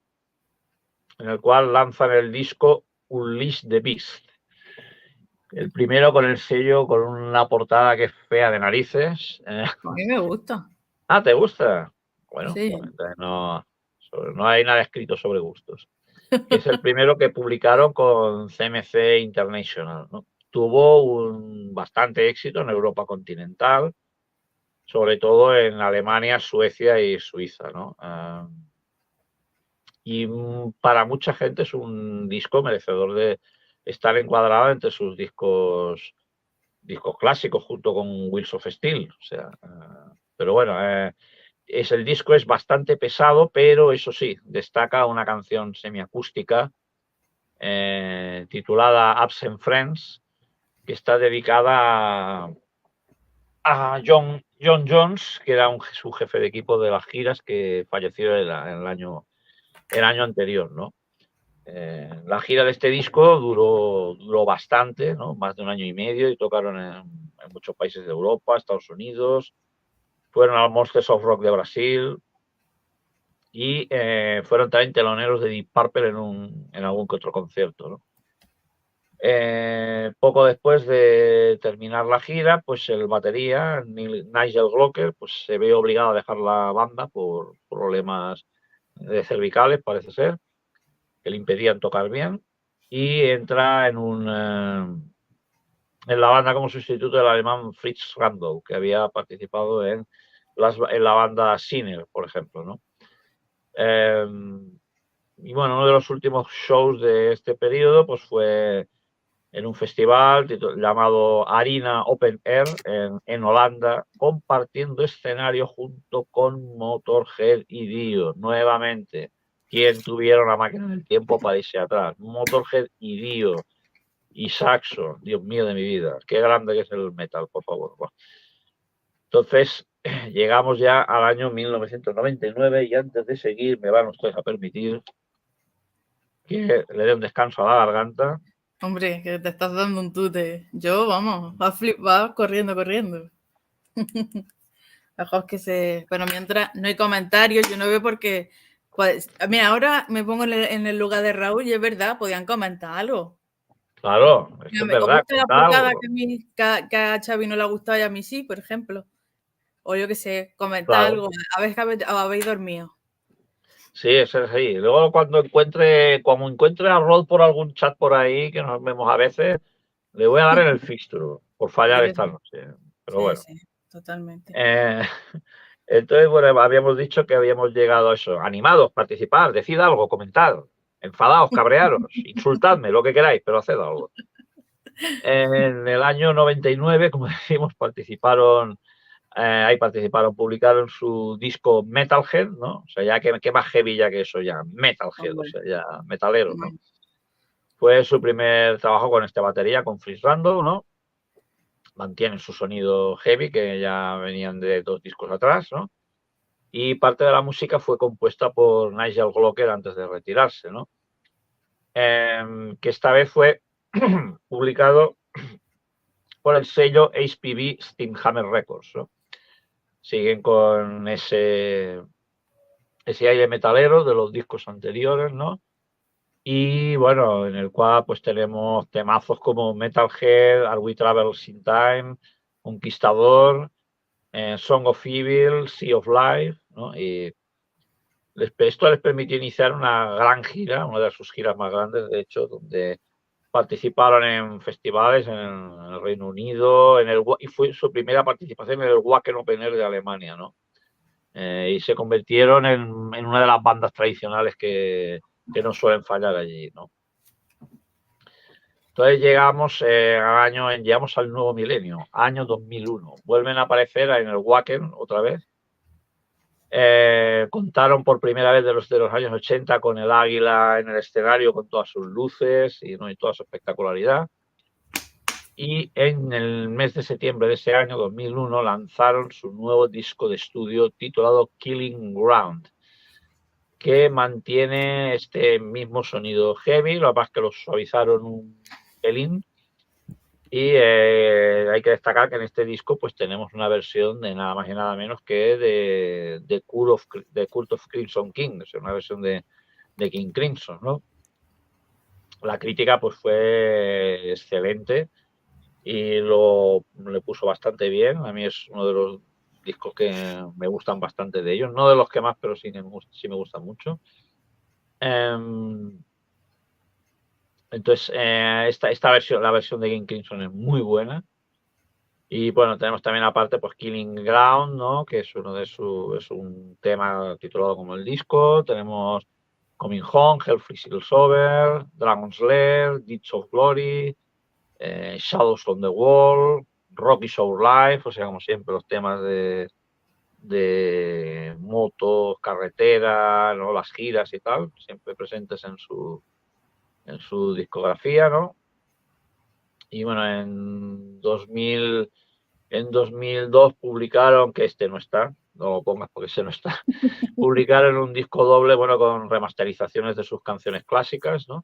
en el cual lanzan el disco Unleash the Beast. El primero con el sello, con una portada que es fea de narices. A mí me gusta. Ah, ¿te gusta? Bueno, Sí. entonces no hay nada escrito sobre gustos. Es el primero que publicaron con CMC International, ¿no? Tuvo bastante éxito en Europa continental, sobre todo en Alemania, Suecia y Suiza, ¿no? Y para mucha gente es un disco merecedor de estar encuadrado entre sus discos clásicos junto con Wheels of Steel. O sea, pero bueno, el disco es bastante pesado, pero eso sí, destaca una canción semiacústica titulada Absent Friends, que está dedicada a John Jones, que era su jefe de equipo de las giras, que falleció el año anterior, ¿no? La gira de este disco duró bastante, ¿no? Más de un año y medio, y tocaron en muchos países de Europa, Estados Unidos, fueron al Monsters of Rock de Brasil y fueron también teloneros de Deep Purple en algún que otro concierto, ¿no? Poco después de terminar la gira, pues el batería, Nigel Glocker, pues se ve obligado a dejar la banda por problemas de cervicales, parece ser, que le impedían tocar bien, y entra en la banda como sustituto del alemán Fritz Randall, que había participado en la banda Sinner, por ejemplo, ¿no? Y bueno, uno de los últimos shows de este periodo pues fue en un festival llamado Arena Open Air en Holanda, compartiendo escenario junto con Motorhead y Dio. Nuevamente, quien tuviera una máquina del tiempo para irse atrás. Motorhead y Dio y Saxon, Dios mío de mi vida, qué grande que es el metal, por favor. Bueno. Entonces, llegamos ya al año 1999 y antes de seguir me van ustedes a permitir que le dé un descanso a la garganta. Hombre, que te estás dando un tute. Yo, vamos, va corriendo. Mejor que Bueno, mientras no hay comentarios, yo no veo por qué. Pues, mira, ahora me pongo en el lugar de Raúl y es verdad, podían comentar algo. Claro, es que es ¿Os verdad. gusta la portada que a Xavi no le ha gustado y a mí sí, por ejemplo? O yo qué sé, comentar Claro. algo. A ver que habéis dormido. Sí, eso es así. Luego cuando encuentre a Rod por algún chat por ahí, que nos vemos a veces, le voy a dar en el fixture por fallar esta noche. Pero bueno. Sí, totalmente. Entonces, bueno, habíamos dicho que habíamos llegado a eso. Animados, participar, decid algo, comentad. Enfadaos, cabrearos, insultadme, lo que queráis, pero haced algo. En el año 99, como decimos, participaron, publicaron su disco Metalhead, ¿no? O sea, ya que más heavy ya que eso, ya Metalhead, o sea, ya metalero, ¿no? Fue su primer trabajo con esta batería, con Fritz Randall, ¿no? Mantienen su sonido heavy, que ya venían de 2 discos atrás, ¿no? Y parte de la música fue compuesta por Nigel Glocker antes de retirarse, ¿no? Que esta vez fue publicado por el sello HPV Steamhammer Records, ¿no? Siguen con ese aire metalero de los discos anteriores, ¿no? Y bueno, en el cual pues tenemos temazos como Metalhead, Are We Travelers in Time, Conquistador, Song of Evil, Sea of Life, ¿no? Y esto les permitió iniciar una gran gira, una de sus giras más grandes, de hecho, donde participaron en festivales en el Reino Unido, y fue su primera participación en el Wacken Open Air de Alemania, ¿no? Y se convirtieron en una de las bandas tradicionales que no suelen fallar allí, ¿no? Entonces llegamos al nuevo milenio, año 2001. Vuelven a aparecer en el Wacken otra vez. Contaron por primera vez de los años 80 con el águila en el escenario, con todas sus luces y, ¿no? y toda su espectacularidad. Y en el mes de septiembre de ese año, 2001, lanzaron su nuevo disco de estudio titulado Killing Ground, que mantiene este mismo sonido heavy, lo que pasa es que lo suavizaron un pelín. Y hay que destacar que en este disco pues tenemos una versión de nada más y nada menos que de Cult of Crimson King, o sea, una versión de King Crimson, ¿no? La crítica pues fue excelente y le puso bastante bien. A mí es uno de los discos que me gustan bastante de ellos, no de los que más, pero sí me gustan mucho. Entonces, esta versión, la versión de King Crimson es muy buena. Y bueno, tenemos también aparte pues Killing Ground, ¿no? Que es es un tema titulado como el disco. Tenemos Coming Home, Hell Freezes Over, Dragon's Lair, Deeds of Glory, Shadows on the Wall, Rocky Soul Life, o sea, como siempre, los temas de motos, carretera, ¿no? Las giras y tal, siempre presentes en su discografía, ¿no? Y bueno, en 2002 publicaron, que este no está, no lo pongas porque ese no está, publicaron un disco doble, bueno, con remasterizaciones de sus canciones clásicas, ¿no?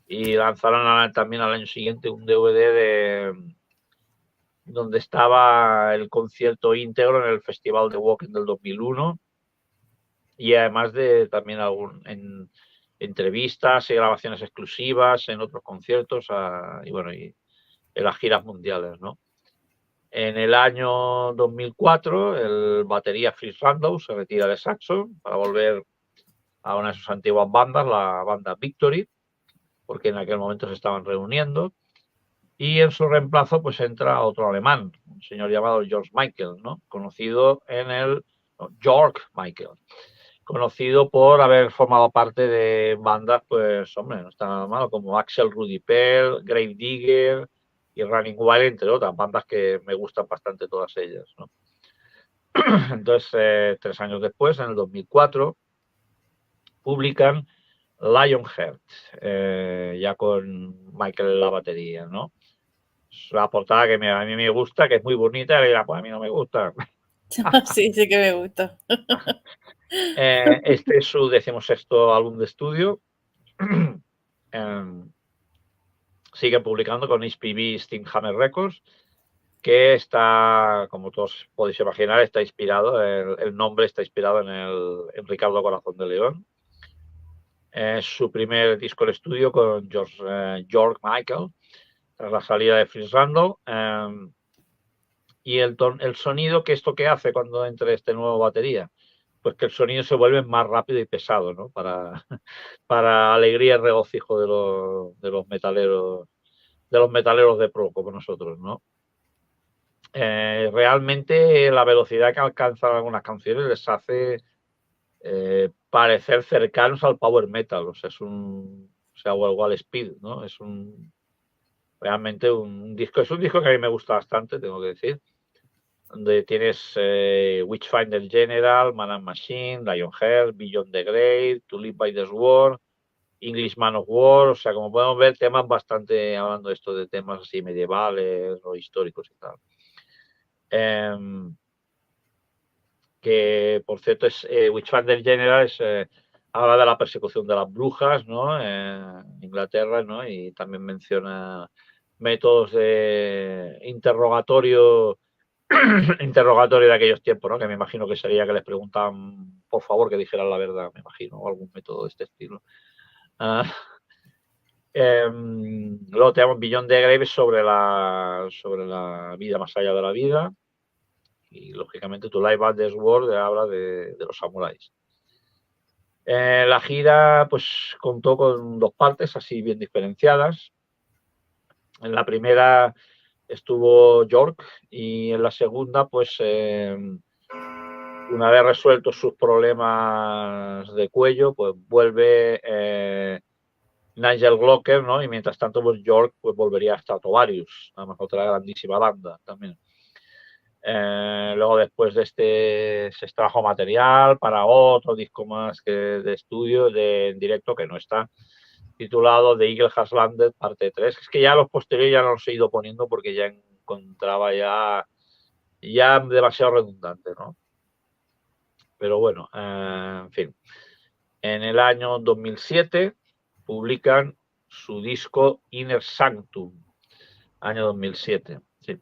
Y lanzaron también al año siguiente un DVD donde estaba el concierto íntegro en el Festival de Wacken del 2001 y además de también en entrevistas y grabaciones exclusivas en otros conciertos y bueno, y en las giras mundiales, ¿no? En el año 2004, el batería Fritz Randall se retira de Saxon para volver a una de sus antiguas bandas, la banda Victory, porque en aquel momento se estaban reuniendo. Y en su reemplazo, pues entra otro alemán, un señor llamado George Michael, ¿no? Georg Michael, conocido por haber formado parte de bandas, pues, hombre, no está nada malo, como Axel Rudi Pell, Grave Digger y Running Wild, entre otras bandas que me gustan bastante todas ellas, ¿no? Entonces, 3 años después, en el 2004, publican Lionheart, ya con Michael en la batería, ¿no? Es una portada que a mí me gusta, que es muy bonita, y pues a mí no me gusta. Sí, sí que me gusta. Este es su 16º álbum de estudio. Sigue publicando con HPV Steamhammer Records, que está, como todos podéis imaginar, está inspirado, el nombre está inspirado en Ricardo Corazón de León. Es su primer disco de estudio con George Michael, tras la salida de Fritz Randall. Y el sonido, que esto que hace cuando entre este nuevo batería, pues que el sonido se vuelve más rápido y pesado, ¿no? Para alegría y regocijo de los metaleros de pro, como nosotros, ¿no? Realmente la velocidad que alcanzan algunas canciones les hace parecer cercanos al power metal, o sea, o al wall speed, ¿no? Realmente es un disco que a mí me gusta bastante, tengo que decir, donde tienes Witchfinder General, Man and Machine, Lionheart, Beyond the Grave, To Live by the Sword, English Man of War, o sea, como podemos ver, temas bastante, hablando de esto de temas así medievales o históricos y tal. Que, por cierto, Witchfinder General habla de la persecución de las brujas, ¿no? En Inglaterra, ¿no? Y también menciona métodos de interrogatorio de aquellos tiempos, ¿no? Que me imagino que sería que les preguntaban, por favor, que dijeran la verdad, me imagino, o algún método de este estilo. Luego tenemos Beyond the Grave sobre la vida más allá de la vida. Y lógicamente To Live by the Sword habla de los samuráis. La gira pues contó con 2 partes así bien diferenciadas. En la primera estuvo York y en la segunda pues una vez resueltos sus problemas de cuello pues vuelve Nigel Glocker, ¿no? Y mientras tanto pues York pues volvería hasta Tovarius, además otra grandísima banda también. Luego después de este se extrajo material para otro disco más que de estudio, en directo, que no está, titulado The Eagle Has Landed, parte 3. Es que ya los posteriores ya no los he ido poniendo porque ya encontraba ya demasiado redundante, ¿no? Pero bueno, en fin. En el año 2007 publican su disco Inner Sanctum, año 2007, sí,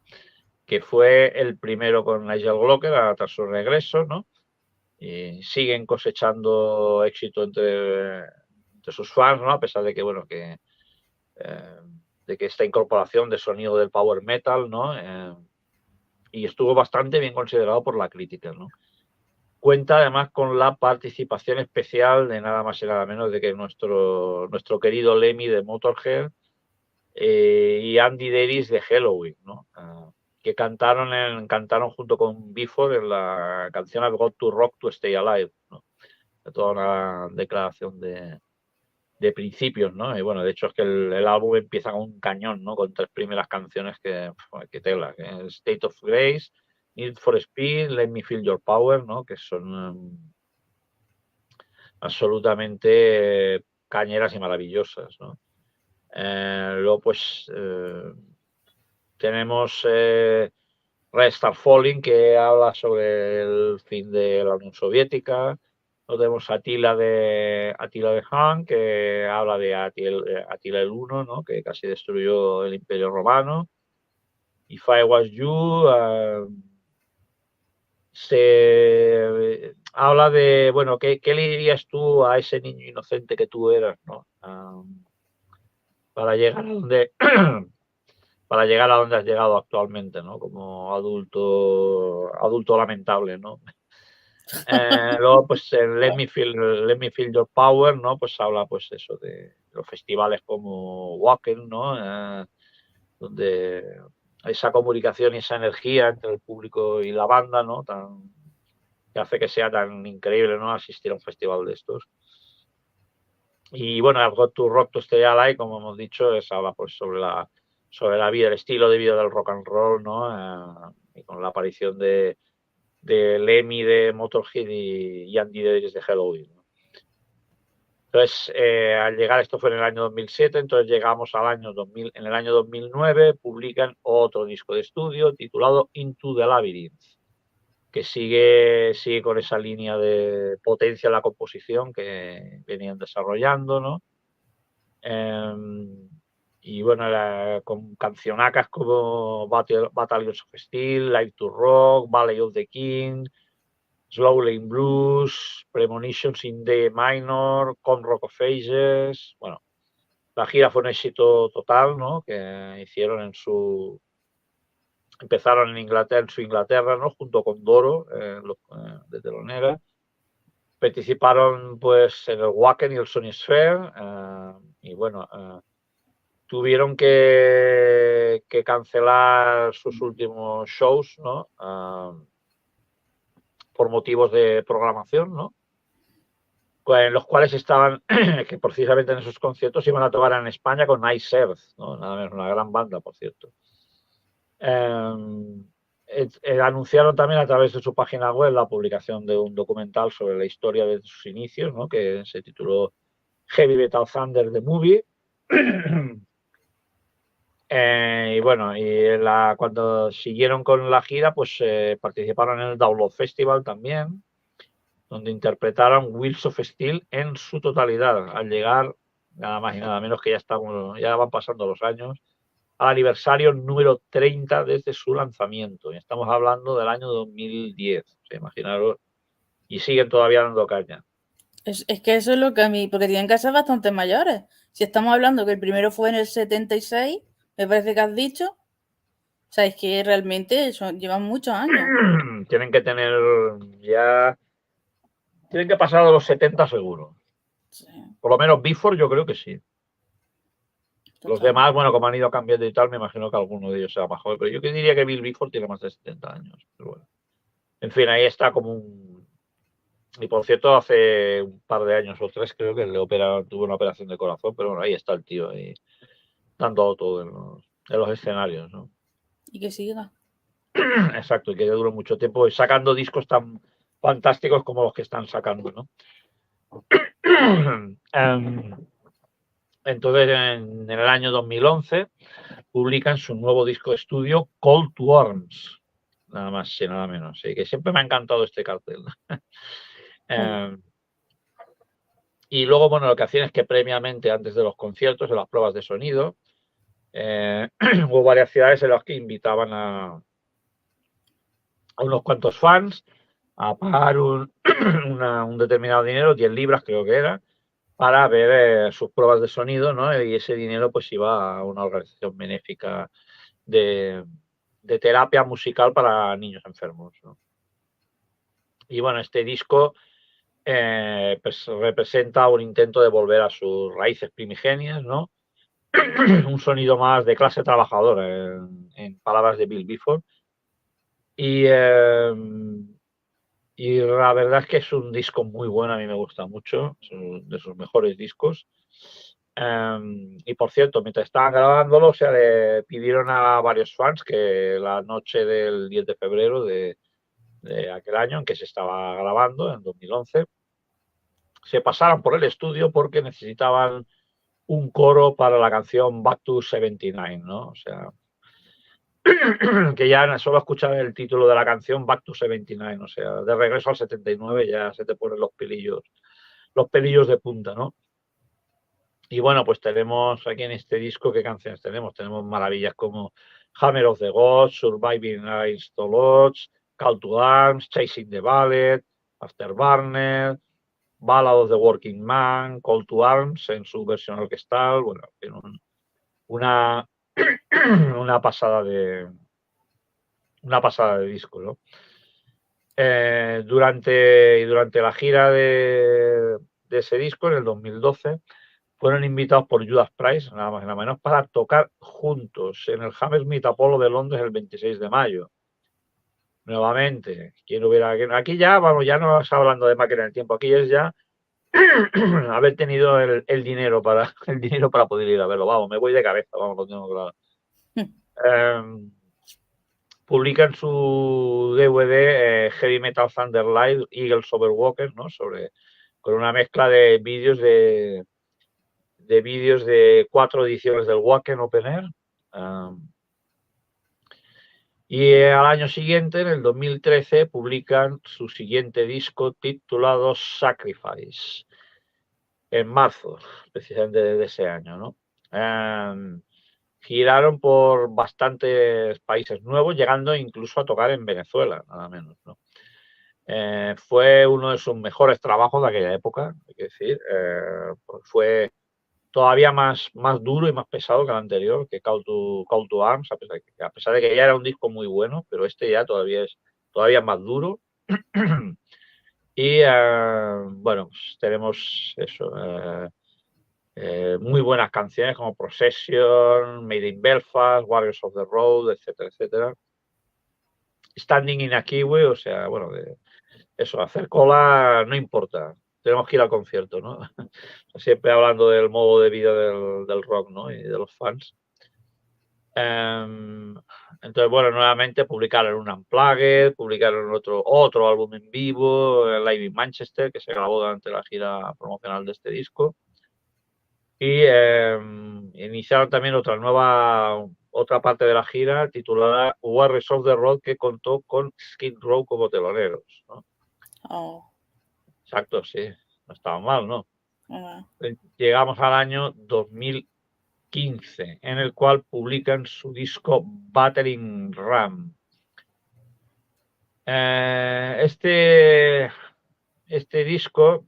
que fue el primero con Nigel Glocker tras su regreso, ¿no? Y siguen cosechando éxito entre sus fans, ¿no? A pesar de que, bueno, de que esta incorporación de sonido del power metal, ¿no? Y estuvo bastante bien considerado por la crítica, ¿no? Cuenta además con la participación especial de nada más y nada menos de que nuestro querido Lemmy de Motorhead y Andy Davis de Helloween, ¿no? Que cantaron junto con Before en la canción I've Got to Rock to Stay Alive, ¿no? Toda una declaración de principios, ¿no? Y bueno, de hecho es que el álbum empieza con un cañón, ¿no? Con 3 primeras canciones que tela, que es State of Grace, Need for Speed, Let Me Feel Your Power, ¿no? Que son absolutamente cañeras y maravillosas, ¿no? Luego pues tenemos Red Star Falling, que habla sobre el fin de la Unión Soviética. Luego tenemos Attila de Han, que habla de Attila el Uno, ¿no? Que casi destruyó el Imperio Romano. If I Was You se habla de, bueno, ¿qué le dirías tú a ese niño inocente que tú eras, ¿no? Para llegar a donde para llegar a donde has llegado actualmente, ¿no? Como adulto lamentable, ¿no? Luego, pues en Let Me Feel Your Power, ¿no? Pues habla, pues eso, de los festivales como Wacken, ¿no? Donde esa comunicación y esa energía entre el público y la banda, ¿no? Que hace que sea tan increíble, ¿no? Asistir a un festival de estos. Y bueno, I've Got to Rock to Stay Alive, como hemos dicho, habla pues sobre la vida, el estilo de vida del rock and roll, ¿no? Y con la aparición de Lemmy de Motorhead y Andy Davis de Helloween, ¿no? Entonces, al llegar, esto fue en el año 2007, entonces llegamos al año 2000, en el año 2009 publican otro disco de estudio titulado Into the Labyrinth, que sigue con esa línea de potencia en la composición que venían desarrollando, ¿no? Y bueno, con cancionacas como Battalions of Steel, Live to Rock, Valley of the King, Slow Lane Blues, Premonitions in D minor, Con Rock of Ages. Bueno, la gira fue un éxito total, ¿no? Que hicieron empezaron en su Inglaterra, ¿no? Junto con Doro, de telonera. Participaron pues en el Wacken y el Sony Sphere, y bueno, tuvieron que cancelar sus últimos shows, ¿no? Por motivos de programación, ¿no? En los cuales estaban, que precisamente en esos conciertos iban a tocar en España con Nice Earth, ¿no? Nada menos, una gran banda, por cierto. Anunciaron también a través de su página web la publicación de un documental sobre la historia de sus inicios, ¿no? Que se tituló Heavy Metal Thunder The Movie. Y bueno, cuando siguieron con la gira, pues participaron en el Download Festival también, donde interpretaron Wheels of Steel en su totalidad, al llegar nada más y nada menos que ya van pasando los años, al aniversario número 30 desde su lanzamiento. Y estamos hablando del año 2010, o sea, imaginaros, y siguen todavía dando caña. Es que eso es lo que a mí, porque tienen que ser bastante mayores. Si estamos hablando que el primero fue en el 76, me parece que has dicho. O sea, es que realmente llevan muchos años. Tienen que tener ya... Tienen que pasar a los 70 seguro. Sí. Por lo menos Before yo creo que sí. Total. Los demás, bueno, como han ido cambiando y tal, me imagino que alguno de ellos sea más joven. Pero yo diría que Bill Before tiene más de 70 años. Pero bueno. En fin, ahí está como un... Y por cierto, hace un par de años o 3 creo que tuvo una operación de corazón, pero bueno, ahí está el tío, ahí dando todo en los escenarios, ¿no? Y que siga. Exacto, y que dure mucho tiempo, y sacando discos tan fantásticos como los que están sacando, ¿no? Entonces, en el año 2011, publican su nuevo disco de estudio, Call to Arms. Nada más y nada menos. Sí, que siempre me ha encantado este cartel. Y luego, bueno, lo que hacían es que previamente, antes de los conciertos, en las pruebas de sonido, hubo varias ciudades en las que invitaban a unos cuantos fans a pagar un determinado dinero, 10 libras creo que era, para ver sus pruebas de sonido, ¿no? Y ese dinero pues iba a una organización benéfica de terapia musical para niños enfermos, ¿no? Y bueno, este disco pues representa un intento de volver a sus raíces primigenias, ¿no? Un sonido más de clase trabajadora, en palabras de Bill Bifford. Y la verdad es que es un disco muy bueno, a mí me gusta mucho, es uno de sus mejores discos. Y por cierto, mientras estaban grabándolo, o sea, le pidieron a varios fans que la noche del 10 de febrero de aquel año en que se estaba grabando, en 2011, se pasaran por el estudio porque necesitaban un coro para la canción Back to 79, ¿no? O sea, que ya solo escuchar el título de la canción Back to 79, o sea, de regreso al 79 ya se te ponen los pelillos de punta, ¿no? Y bueno, pues tenemos aquí en este disco, ¿qué canciones tenemos? Tenemos maravillas como Hammer of the Gods, Surviving Ice to Lodge, Call to Arms, Chasing the Ballet, Afterburner, Ballad of the Working Man, Call to Arms en su versión orquestal, bueno, tiene una, una pasada de disco, ¿no? Durante la gira de ese disco, en el 2012, fueron invitados por Judas Priest, nada más y nada menos, para tocar juntos en el Hammersmith Apollo de Londres el 26 de mayo. Nuevamente, aquí ya, vamos, ya no estamos hablando de máquina del tiempo, aquí es ya haber tenido el dinero para poder ir a verlo. Vamos, me voy de cabeza, vamos, lo tengo claro. Publican su DVD Heavy Metal Thunder Live Eagles Over Walkers, ¿no? Con una mezcla de vídeos de 4 ediciones del Wacken Open Air. Y al año siguiente, en el 2013, publican su siguiente disco titulado Sacrifice, en marzo, precisamente de ese año, ¿no? Giraron por bastantes países nuevos, llegando incluso a tocar en Venezuela, nada menos, ¿no? Fue uno de sus mejores trabajos de aquella época, hay que decir. Fue todavía más duro y más pesado que el anterior, que Call to Arms, a pesar de que ya era un disco muy bueno, pero este ya todavía es más duro. Y bueno, pues tenemos eso, muy buenas canciones como Procession, Made in Belfast, Warriors of the Road, etcétera, etcétera. Standing in a Kiwi, o sea, bueno, eso, hacer cola no importa, tenemos que ir al concierto, ¿no? Siempre hablando del modo de vida del rock, ¿no? Y de los fans. Entonces, bueno, nuevamente publicaron un Unplugged, publicaron otro álbum en vivo, Live in Manchester, que se grabó durante la gira promocional de este disco. Y iniciaron también otra parte de la gira titulada Warriors of the Road, que contó con Skid Row como teloneros, ¿no? Oh. Exacto, sí, no estaba mal, ¿no? Oh. Llegamos al año 2015, en el cual publican su disco Battering Ram. Este disco,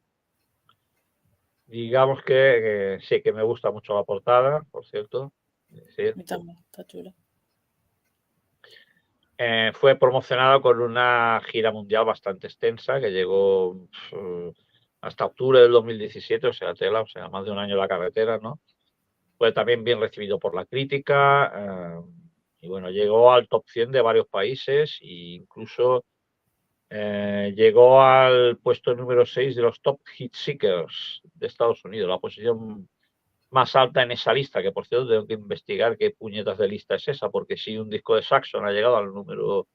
digamos que sí, que me gusta mucho la portada, por cierto. Sí. A mí también, está chulo. Fue promocionado con una gira mundial bastante extensa que llegó hasta octubre del 2017, o sea, más de un año en la carretera, ¿no? Fue también bien recibido por la crítica y bueno, llegó al top 100 de varios países e incluso llegó al puesto número 6 de los Top Hit Seekers de Estados Unidos, la posición más alta en esa lista, que por cierto tengo que investigar qué puñetas de lista es esa, porque si un disco de Saxon ha llegado al número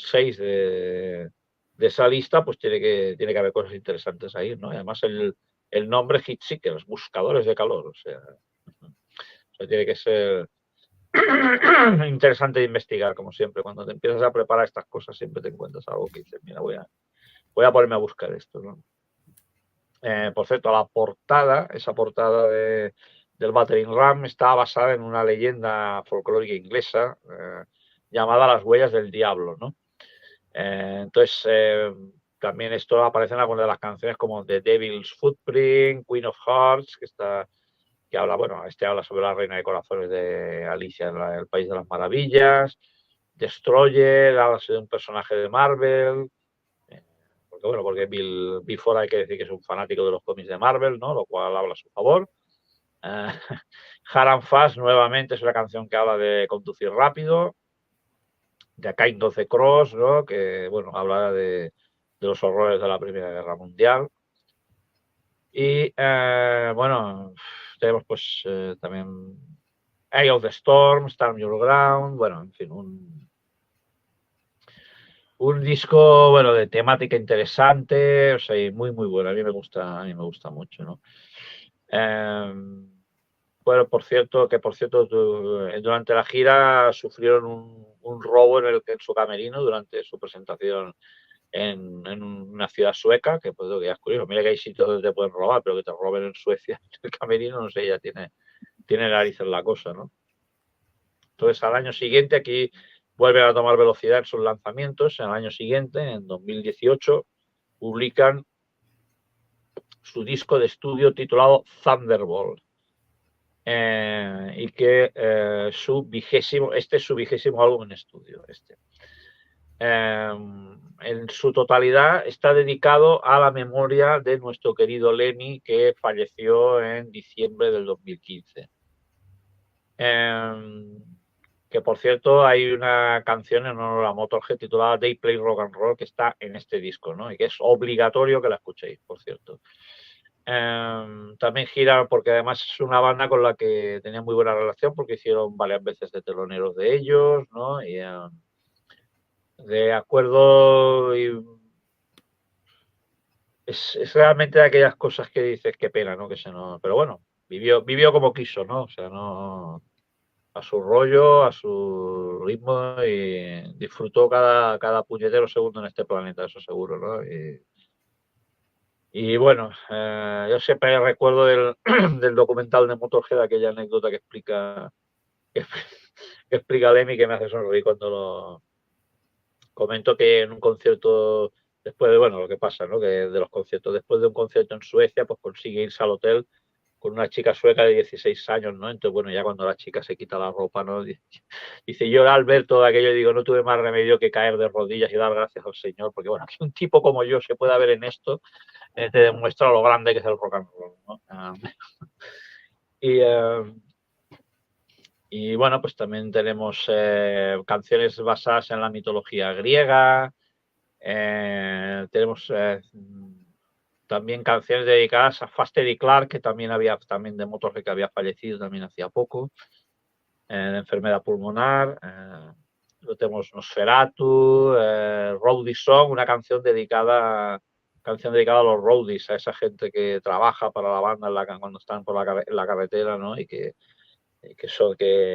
6 de esa lista, pues tiene que haber cosas interesantes ahí, ¿no? Y además el nombre Heat Seekers, buscadores de calor, o sea, tiene que ser interesante de investigar, como siempre. Cuando te empiezas a preparar estas cosas, siempre te encuentras algo que dices, mira, voy a ponerme a buscar esto, ¿no? Por cierto, la portada, esa portada del Battering Ram está basada en una leyenda folclórica inglesa llamada Las huellas del diablo, ¿no? Entonces, también esto aparece en algunas de las canciones como The Devil's Footprint, Queen of Hearts, que habla, bueno, habla sobre la reina de corazones de Alicia en el País de las Maravillas, Destroyer, habla de un personaje de Marvel, porque Bill Ford hay que decir que es un fanático de los cómics de Marvel, ¿no? Lo cual habla a su favor. Hard and Fast, nuevamente, es una canción que habla de conducir rápido. De A Kind of the Cross, ¿no? Que, bueno, habla de los horrores de la Primera Guerra Mundial. Y, bueno, tenemos pues también Eye of the Storm, Storm Your Ground, bueno, en fin, un disco, bueno, de temática interesante, o sea, y muy, muy bueno. A mí me gusta mucho, ¿no? Bueno, por cierto, durante la gira sufrieron un robo en su camerino durante su presentación en una ciudad sueca, que pues que ya es curioso. Mira que hay sitios donde te pueden robar, pero que te roben en Suecia el camerino, no sé, ya tiene narices la cosa, ¿no? Entonces, al año siguiente, aquí vuelven a tomar velocidad en sus lanzamientos. En el año siguiente, en 2018, publican su disco de estudio titulado Thunderbolt. Y que es su vigésimo álbum en estudio. En su totalidad está dedicado a la memoria de nuestro querido Lemmy, que falleció en diciembre del 2015. Que por cierto hay una canción en honor a Motorhead titulada They Play Rock and Roll que está en este disco, ¿no? Y que es obligatorio que la escuchéis, por cierto. También gira porque además es una banda con la que tenía muy buena relación porque hicieron varias veces de teloneros de ellos, ¿no? Y de acuerdo, y es realmente de aquellas cosas que dices qué pena, ¿no? Pero bueno, vivió como quiso, ¿no? O sea, no a su rollo, a su ritmo y disfrutó cada puñetero segundo en este planeta, eso seguro, ¿no? Y bueno, yo siempre recuerdo del documental de Motorhead aquella anécdota que explica Lemmy, que me hace sonreír cuando lo comento, que en un concierto, después de, bueno, lo que pasa, ¿no? Que de los conciertos, después de un concierto en Suecia, pues consigue irse al hotel con una chica sueca de 16 años, ¿no? Entonces, bueno, ya cuando la chica se quita la ropa, ¿no? Dice, yo al ver todo aquello, digo, no tuve más remedio que caer de rodillas y dar gracias al Señor, porque, bueno, que un tipo como yo se pueda ver en esto, te demuestra lo grande que es el rock and roll, ¿no? Y bueno, pues también tenemos canciones basadas en la mitología griega, tenemos también canciones dedicadas a Foster Clark, que también de Motorhead, que había fallecido también hacía poco, de enfermedad pulmonar. Tenemos Nosferatu, Roadie Song, una canción dedicada a los roadies, a esa gente que trabaja para la banda cuando están en la carretera, ¿no? Y que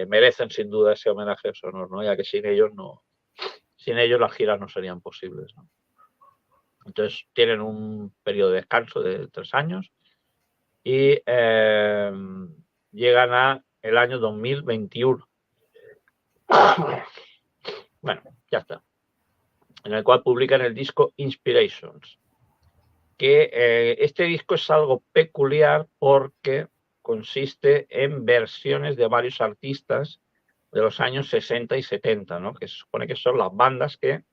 merecen sin duda ese homenaje sonoro, ¿no? Ya que sin ellos las giras no serían posibles, ¿no? Entonces tienen un periodo de descanso de 3 años y llegan a el año 2021. Bueno, ya está. En el cual publican el disco Inspirations. Que este disco es algo peculiar porque consiste en versiones de varios artistas de los años 60 y 70, ¿no? Que se supone que son las bandas que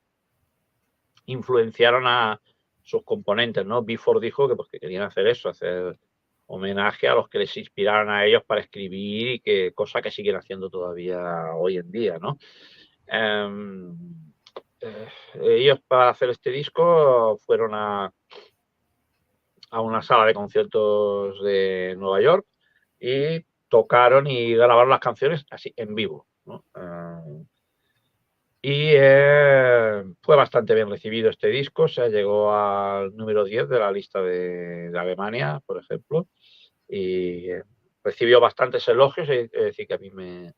influenciaron a sus componentes, ¿no? Bifford dijo que querían hacer eso, hacer homenaje a los que les inspiraron a ellos para escribir y cosa que siguen haciendo todavía hoy en día, ¿no? Ellos para hacer este disco fueron a una sala de conciertos de Nueva York y tocaron y grabaron las canciones así en vivo, ¿no? Y fue bastante bien recibido este disco, o sea, llegó al número 10 de la lista de Alemania, por ejemplo, y recibió bastantes elogios, es decir, que a mí me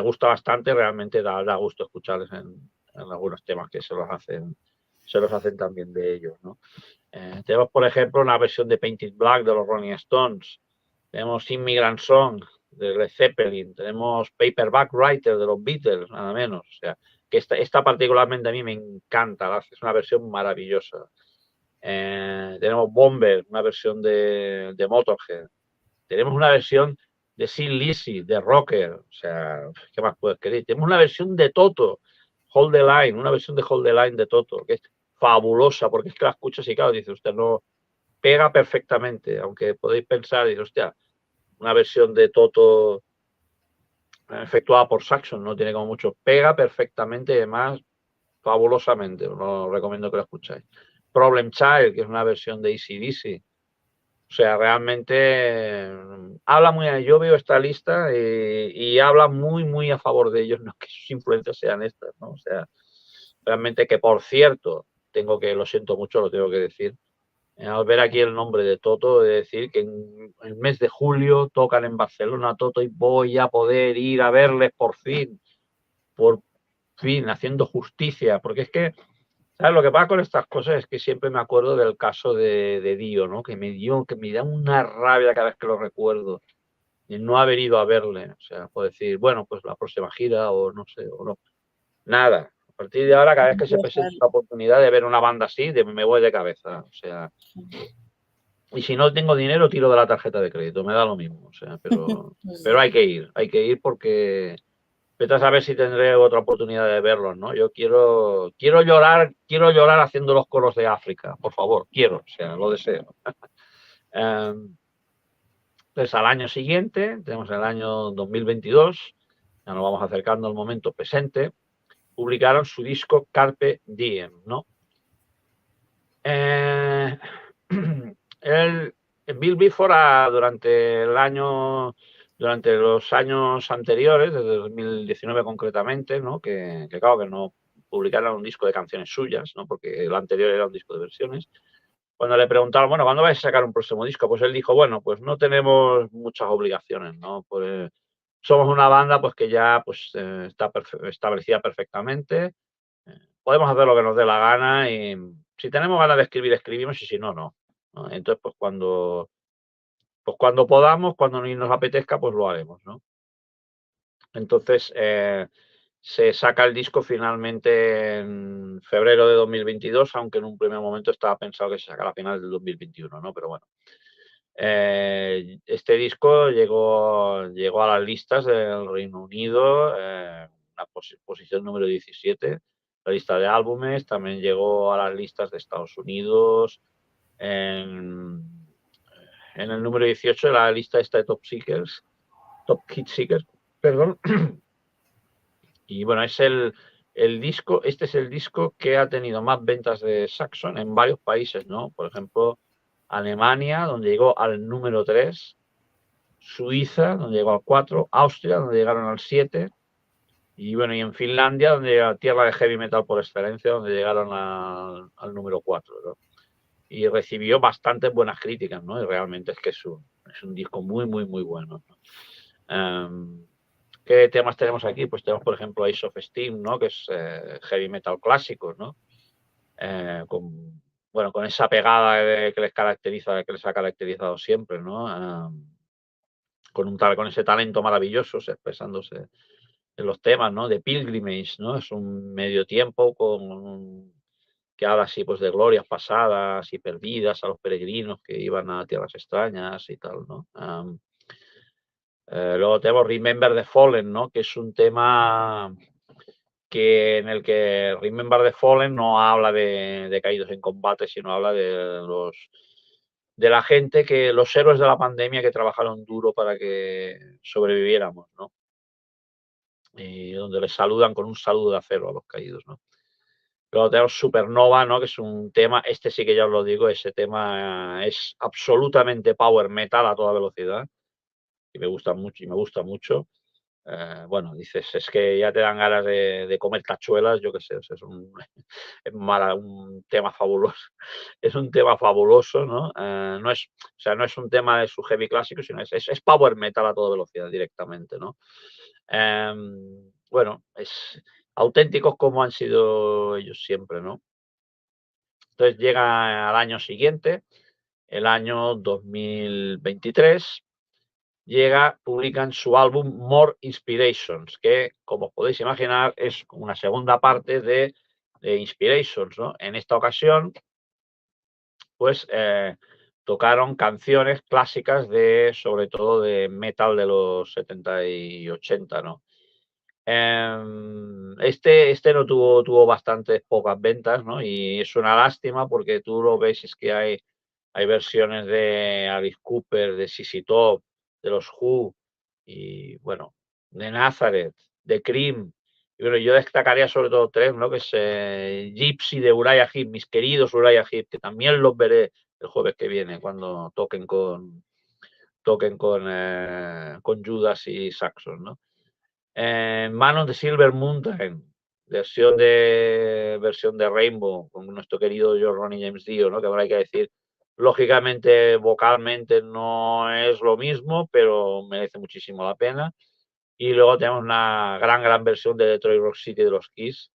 gusta bastante, realmente da gusto escucharles en algunos temas que se los hacen también de ellos, ¿no? Tenemos, por ejemplo, una versión de Painted Black de los Rolling Stones, tenemos Immigrant Song de Led Zeppelin, tenemos Paperback Writer de los Beatles, nada menos, o sea, que esta particularmente a mí me encanta, es una versión maravillosa. Tenemos Bomber, una versión de Motorhead, tenemos una versión de Sin Lizzy, de Rocker, o sea, ¿qué más puedes querer? Tenemos una versión de Toto, Hold the Line, una versión de Hold the Line de Toto, que es fabulosa, porque es que la escuchas y claro, dice usted, no, pega perfectamente, aunque podéis pensar, dice, hostia, una versión de Toto efectuada por Saxon, no tiene como mucho, pega perfectamente, además, fabulosamente, os lo recomiendo que lo escucháis. Problem Child, que es una versión de AC/DC, o sea, realmente habla muy, yo veo esta lista y habla muy a favor de ellos, no que sus influencias sean estas, ¿no? O sea, realmente que, por cierto, lo siento mucho, lo tengo que decir, al ver aquí el nombre de Toto, de decir que en el mes de julio tocan en Barcelona Toto y voy a poder ir a verles por fin, haciendo justicia, porque es que, ¿sabes? Lo que pasa con estas cosas es que siempre me acuerdo del caso de Dio, ¿no? Que me da una rabia cada vez que lo recuerdo, y no haber ido a verle, o sea, puedo decir, bueno, pues la próxima gira o no sé, o no, nada. A partir de ahora, cada vez que se presenta la oportunidad de ver una banda así, me voy de cabeza, o sea, y si no tengo dinero, tiro de la tarjeta de crédito, me da lo mismo, o sea, pero hay que ir porque vete a saber si tendré otra oportunidad de verlos, ¿no? Yo quiero llorar haciendo los coros de África, por favor, quiero, o sea, lo deseo. Entonces, al año siguiente, tenemos el año 2022, ya nos vamos acercando al momento presente, publicaron su disco Carpe Diem, ¿no? Bill Bifford durante los años anteriores, desde 2019 concretamente, ¿no? Que claro que no publicaron un disco de canciones suyas, ¿no? Porque el anterior era un disco de versiones. Cuando le preguntaron, bueno, ¿cuándo vais a sacar un próximo disco? Pues él dijo, bueno, pues no tenemos muchas obligaciones, ¿no? Pues somos una banda pues que ya pues está establecida perfectamente, podemos hacer lo que nos dé la gana y si tenemos ganas de escribir, escribimos y si no, no. ¿No? Entonces, pues cuando podamos, cuando ni nos apetezca, pues lo haremos, ¿no? Entonces, se saca el disco finalmente en febrero de 2022, aunque en un primer momento estaba pensado que se sacara a finales del 2021, ¿no? Pero bueno. Este disco llegó a las listas del Reino Unido, la posición número 17, la lista de álbumes, también llegó a las listas de Estados Unidos, en el número 18 de la lista esta de Top Hit Seekers, perdón. Y bueno, es el disco, este es el disco que ha tenido más ventas de Saxon en varios países, ¿no? Por ejemplo, Alemania, donde llegó al número 3, Suiza, donde llegó al 4, Austria, donde llegaron al 7, y bueno, y en Finlandia, donde llega tierra de heavy metal por excelencia, donde llegaron al número 4, ¿no? Y recibió bastantes buenas críticas, ¿no? Y realmente es que es un disco muy bueno, ¿no? ¿Qué temas tenemos aquí? Pues tenemos, por ejemplo, Ace of Steam, ¿no? Que es heavy metal clásico, ¿no? Con esa pegada que les ha caracterizado siempre, ¿no? Con ese talento maravilloso, expresándose en los temas, ¿no? De Pilgrimage, ¿no? Es un medio tiempo que habla así pues de glorias pasadas y perdidas a los peregrinos que iban a tierras extrañas y tal, ¿no? Luego tenemos Remember the Fallen, ¿no? Que es un tema en el que Remember the Fallen no habla de caídos en combate, sino habla de la gente los héroes de la pandemia que trabajaron duro para que sobreviviéramos, ¿no? Y donde les saludan con un saludo de acero a los caídos, ¿no? Luego tenemos Supernova, ¿no? Que es un tema, este sí que ya os lo digo, ese tema es absolutamente power metal a toda velocidad y me gusta mucho. bueno, dices, es que ya te dan ganas de comer tachuelas, yo qué sé, o sea, es un tema fabuloso, es un tema fabuloso, ¿no? No es, o sea, no es un tema de su heavy clásico, sino es power metal a toda velocidad directamente, ¿no? Bueno, es auténticos como han sido ellos siempre, ¿no? Entonces llega al año siguiente, el año 2023, publican su álbum More Inspirations, que, como podéis imaginar, es una segunda parte de Inspirations, ¿no? En esta ocasión, pues tocaron canciones clásicas sobre todo de metal de los 70 y 80, ¿no? Este no tuvo bastantes pocas ventas, ¿no? Y es una lástima porque tú lo ves, es que hay versiones de Alice Cooper, de ZZ Top, de los Who, y bueno, de Nazareth, de Cream. Y bueno, yo destacaría sobre todo tres, ¿no? Que es Gypsy de Uriah Heep, mis queridos Uriah Heep, que también los veré el jueves que viene cuando toquen con Judas y Saxon, ¿no? Man on the Silver Mountain, versión de Rainbow, con nuestro querido George Ronnie James Dio, ¿no? Que ahora hay que decir, lógicamente, vocalmente no es lo mismo, pero merece muchísimo la pena. Y luego tenemos una gran versión de Detroit Rock City de los Kiss,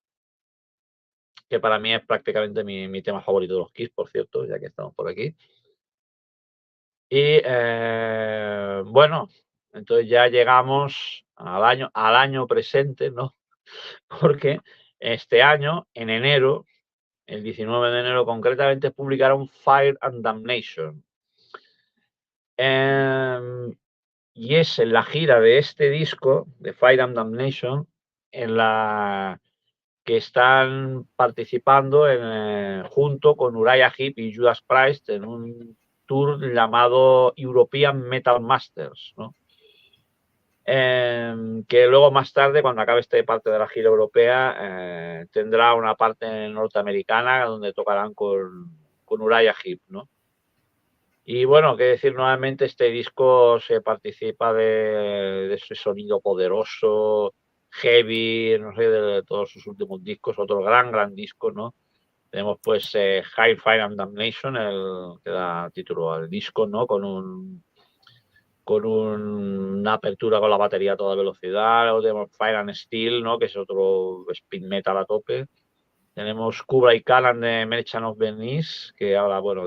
que para mí es prácticamente mi tema favorito de los Kiss, por cierto, ya que estamos por aquí. Y bueno, entonces ya llegamos al año presente, ¿no? Porque este año, en enero, el 19 de enero concretamente, publicaron Fire and Damnation. Y es en la gira de este disco, de Fire and Damnation, en la que están participando junto con Uriah Heep y Judas Priest en un tour llamado European Metal Masters, ¿no? Que luego más tarde, cuando acabe esta parte de la gira europea, tendrá una parte norteamericana donde tocarán con Uriah Heep, ¿no? Y bueno, qué decir nuevamente, este disco se participa de ese sonido poderoso, heavy, no sé, de todos sus últimos discos, otro gran disco, ¿no? Tenemos pues High Fire and Damnation, el que da título al disco, ¿no? Con una apertura con la batería a toda velocidad. Luego tenemos Fire and Steel, ¿no? Que es otro speed metal a tope. Tenemos Kubla y Khan de Merchant of Venice, que habla, bueno,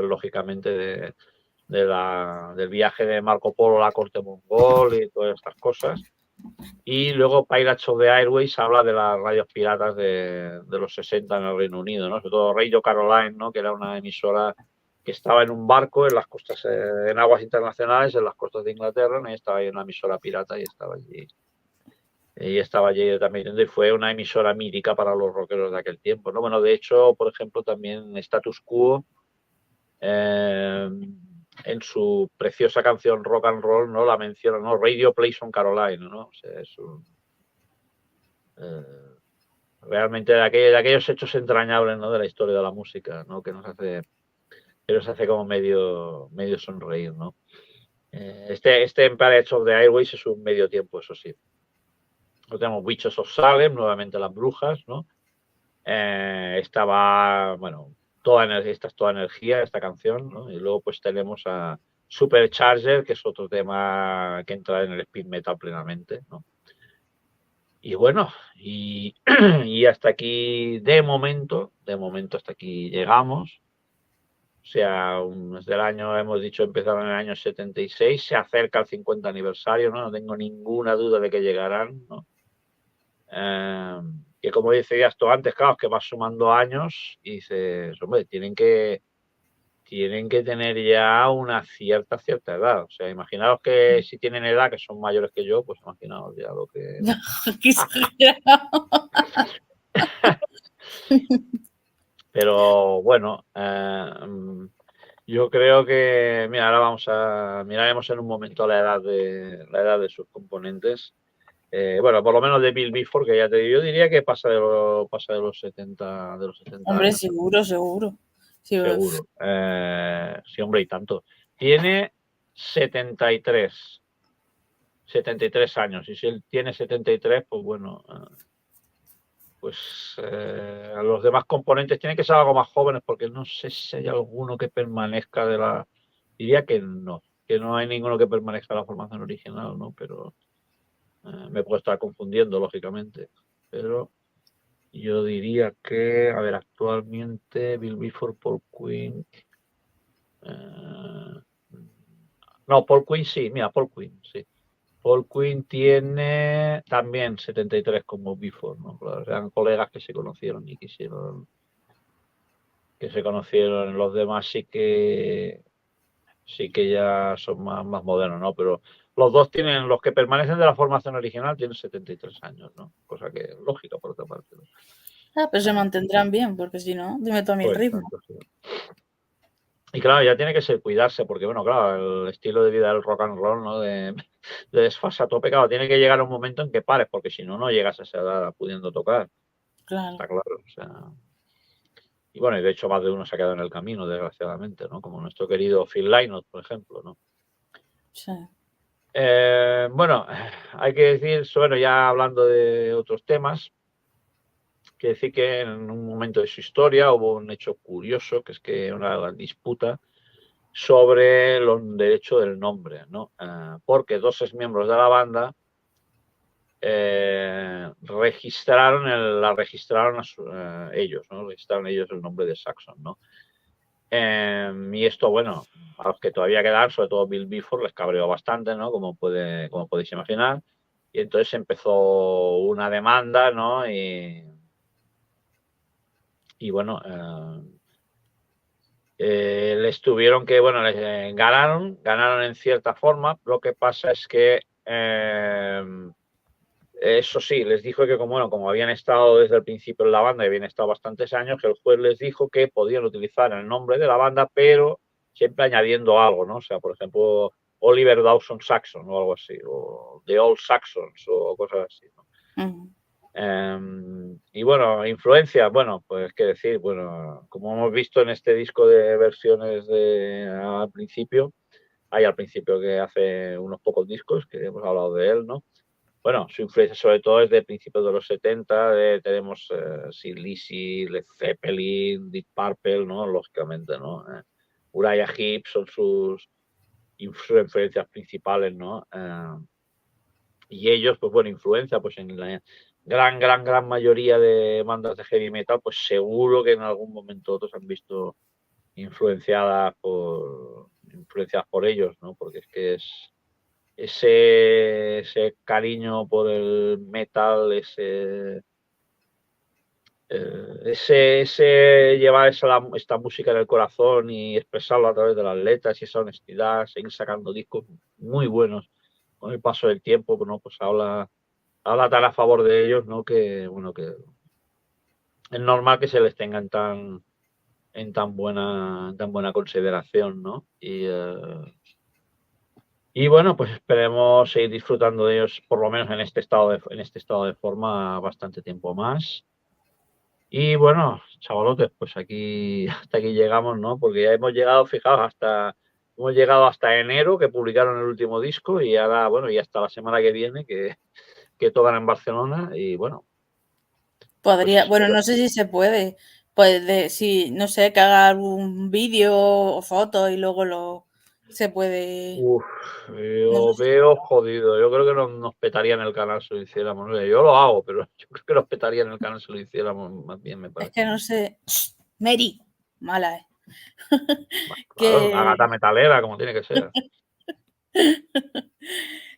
lógicamente del viaje de Marco Polo a la corte mongol y todas estas cosas. Y luego Pirates of the Airways habla de las radios piratas de los 60 en el Reino Unido, ¿no? Sobre todo Radio Caroline, ¿no? Que era una emisora que estaba en un barco en las costas, en aguas internacionales, en las costas de Inglaterra, y estaba ahí en una emisora pirata y estaba allí también, y fue una emisora mítica para los rockeros de aquel tiempo, ¿no? Bueno, de hecho, por ejemplo, también Status Quo, en su preciosa canción Rock and Roll, ¿no? La menciona, ¿no? Radio Plays on Caroline, ¿no? O sea, es realmente de aquellos hechos entrañables, ¿no? De la historia de la música, ¿no? Que nos hace como medio sonreír, ¿no? Este Empire of the Airways es un medio tiempo, eso sí. Luego tenemos Witches of Salem, nuevamente las brujas, ¿no? Bueno, esta es toda energía, esta canción, ¿no? Y luego pues tenemos a Supercharger, que es otro tema que entra en el speed metal plenamente, ¿no? Y bueno, y hasta aquí, de momento hasta aquí llegamos. O sea, desde el año, hemos dicho, empezaron en el año 76, se acerca al 50 aniversario, ¿no? No tengo ninguna duda de que llegarán, ¿no? Que como decías tú antes, claro, que vas sumando años y dices, hombre, tienen que tener ya una cierta edad. O sea, imaginaos que si tienen edad, que son mayores que yo, pues imaginaos ya lo que... Pero bueno, yo creo que, mira, ahora miraremos en un momento la edad de sus componentes. Bueno, por lo menos de Bill Bifford, que ya te digo, yo diría que pasa de los 70 Hombre, años. seguro. Seguro. Sí, hombre, y tanto. Tiene 73. 73 años. Y si él tiene 73, pues bueno, pues los demás componentes tienen que ser algo más jóvenes, porque no sé si hay alguno que permanezca de la... Diría que no hay ninguno que permanezca de la formación original, ¿no? Pero me puedo estar confundiendo, lógicamente. Pero yo diría que, a ver, actualmente Bill Bifford, Paul Quinn... no, Paul Quinn sí, mira, Paul Quinn, sí. Paul Quinn tiene también 73 como Bifford, ¿no? Claro, eran colegas que se conocieron y quisieron que se conocieron. Los demás sí que ya son más modernos, ¿no? Pero los dos tienen, los que permanecen de la formación original tienen 73 años, ¿no? Cosa que es lógica por otra parte, ¿no? Pero se mantendrán bien, porque si no, dime tú a mí el Pues, ritmo. sí. Y claro, ya tiene que ser cuidarse, porque bueno, claro, el estilo de vida del rock and roll, ¿no? De desfase a tope, claro, tiene que llegar un momento en que pares, porque si no, no llegas a esa edad pudiendo tocar. Claro. Está claro, o sea. Y bueno, y de hecho más de uno se ha quedado en el camino, desgraciadamente, ¿no? Como nuestro querido Phil Lynott, por ejemplo, ¿no? Sí. Bueno, hay que decir, bueno, ya hablando de otros temas, que decir que en un momento de su historia hubo un hecho curioso, que es que una disputa sobre los derechos del nombre, ¿no? Porque dos exmiembros de la banda registraron ellos, ¿no? Registraron ellos el nombre de Saxon, ¿no? Y esto, bueno, a los que todavía quedan, sobre todo Bill Bifford, les cabreó bastante, ¿no? Como podéis imaginar. Y entonces empezó una demanda, ¿no? Y bueno, les tuvieron que, bueno, les ganaron en cierta forma. Lo que pasa es que, eso sí, les dijo que como habían estado desde el principio en la banda y habían estado bastantes años, que el juez les dijo que podían utilizar el nombre de la banda, pero siempre añadiendo algo, ¿no? O sea, por ejemplo, Oliver Dawson Saxon o algo así, o The Old Saxons o cosas así, ¿no? Y bueno, influencia, bueno, pues qué decir, bueno, como hemos visto en este disco de versiones al principio que hace unos pocos discos, que hemos hablado de él, ¿no? Bueno, su influencia sobre todo es de principios de los 70, tenemos Sid Lizzy, Led Zeppelin, Deep Purple, ¿no? Lógicamente, ¿no? Uriah Heep son sus influencias principales, ¿no? Y ellos, pues bueno, influencia, pues en la gran mayoría de bandas de heavy metal, pues seguro que en algún momento otros han visto influenciadas por ellos, ¿no? Porque es que es ese cariño por el metal, ese llevar esta música en el corazón y expresarlo a través de las letras y esa honestidad, seguir sacando discos muy buenos con el paso del tiempo, ¿no? Pues habla tan a favor de ellos, ¿no? Que bueno, que es normal que se les tenga en tan buena consideración, ¿no? Y bueno, pues esperemos seguir disfrutando de ellos, por lo menos en este estado de forma, bastante tiempo más. Y bueno, chavalotes, pues hasta aquí llegamos, ¿no? Porque ya hemos llegado, fijaos, hemos llegado hasta enero, que publicaron el último disco, y ahora, bueno, y hasta la semana que viene, que tocan en Barcelona, y bueno. Podría, pues, bueno, no sé si se puede. Pues si, no sé, que haga algún vídeo o foto y luego se puede. Yo veo jodido. Yo creo que nos petarían el canal si lo hiciéramos. Yo lo hago, pero yo creo que nos petarían el canal si lo hiciéramos más bien, me parece. Es que no sé. Mary, mala, Claro, una gata metalera, como tiene que ser.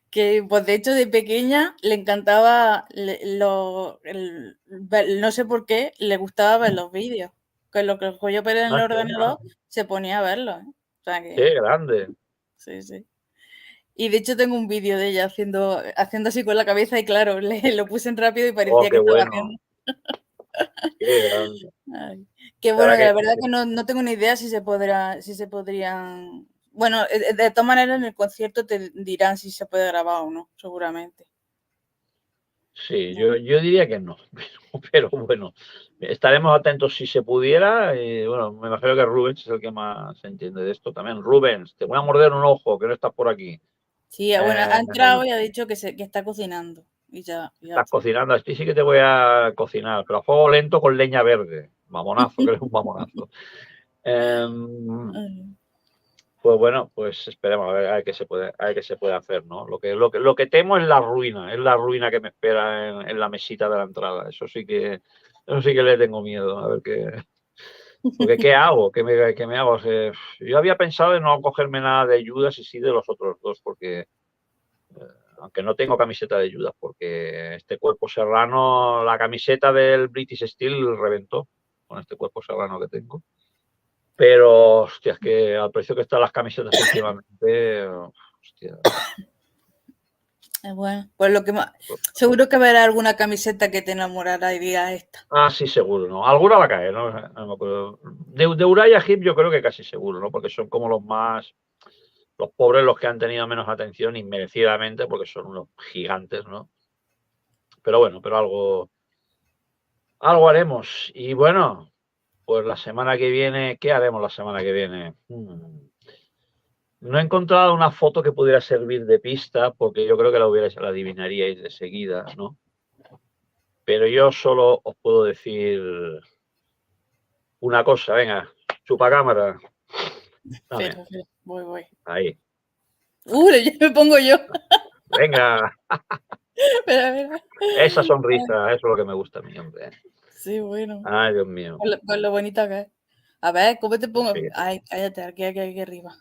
Que pues de hecho de pequeña le encantaba no sé por qué le gustaba ver los vídeos, que lo que yo pero en el ordenador se ponía a verlos, ¿eh? O sea que, qué grande. sí. Y de hecho tengo un vídeo de ella haciendo así con la cabeza y claro, lo puse en rápido y parecía que estaba haciendo. Qué grande. Ay, que bueno, la verdad que no tengo ni idea si se podrían. Bueno, de todas maneras en el concierto te dirán si se puede grabar o no, seguramente. Sí, yo diría que no, pero bueno, estaremos atentos si se pudiera. Bueno, me imagino que Rubens es el que más entiende de esto también. Rubens, te voy a morder un ojo, que no estás por aquí. Sí, bueno, ha Eh, entrado y ha dicho que está cocinando. Y ya Estás está. cocinando, a ti sí que te voy a cocinar, pero a fuego lento con leña verde. Mamonazo, que eres un mamonazo. Em, Ay, Pues bueno, pues esperemos a ver a ver qué se puede hacer, ¿no? Lo que temo es la ruina que me espera en la mesita de la entrada. Eso sí que le tengo miedo, a ver qué. Porque ¿qué hago? ¿Qué me hago? O sea, yo había pensado en no cogerme nada de Judas y sí de los otros dos, porque aunque no tengo camiseta de Judas, porque este cuerpo serrano, la camiseta del British Steel reventó con este cuerpo serrano que tengo. Pero, hostia, es que al precio que están las camisetas últimamente, hostia. bueno, pues lo que más. Seguro que habrá alguna camiseta que te enamorará y diga esta. Ah, sí, seguro, ¿no? Alguna va a caer, ¿no? No me acuerdo. De Uriah Heep yo creo que casi seguro, ¿no? Porque son como los pobres los que han tenido menos atención inmerecidamente, porque son unos gigantes, ¿no? Pero bueno, pero algo haremos. Y bueno, pues la semana que viene, ¿qué haremos la semana que viene? No he encontrado una foto que pudiera servir de pista, porque yo creo que la adivinaríais de seguida, ¿no? Pero yo solo os puedo decir una cosa, venga, chupacámara. Dame, Espera, voy. ahí. Ya me pongo yo. Venga, Espera. esa sonrisa, eso es lo que me gusta a mí, hombre. Sí, bueno. Ay, Dios mío. Con lo bonita que es. A ver, ¿cómo te pongo? Sí, Ay, cállate, aquí arriba.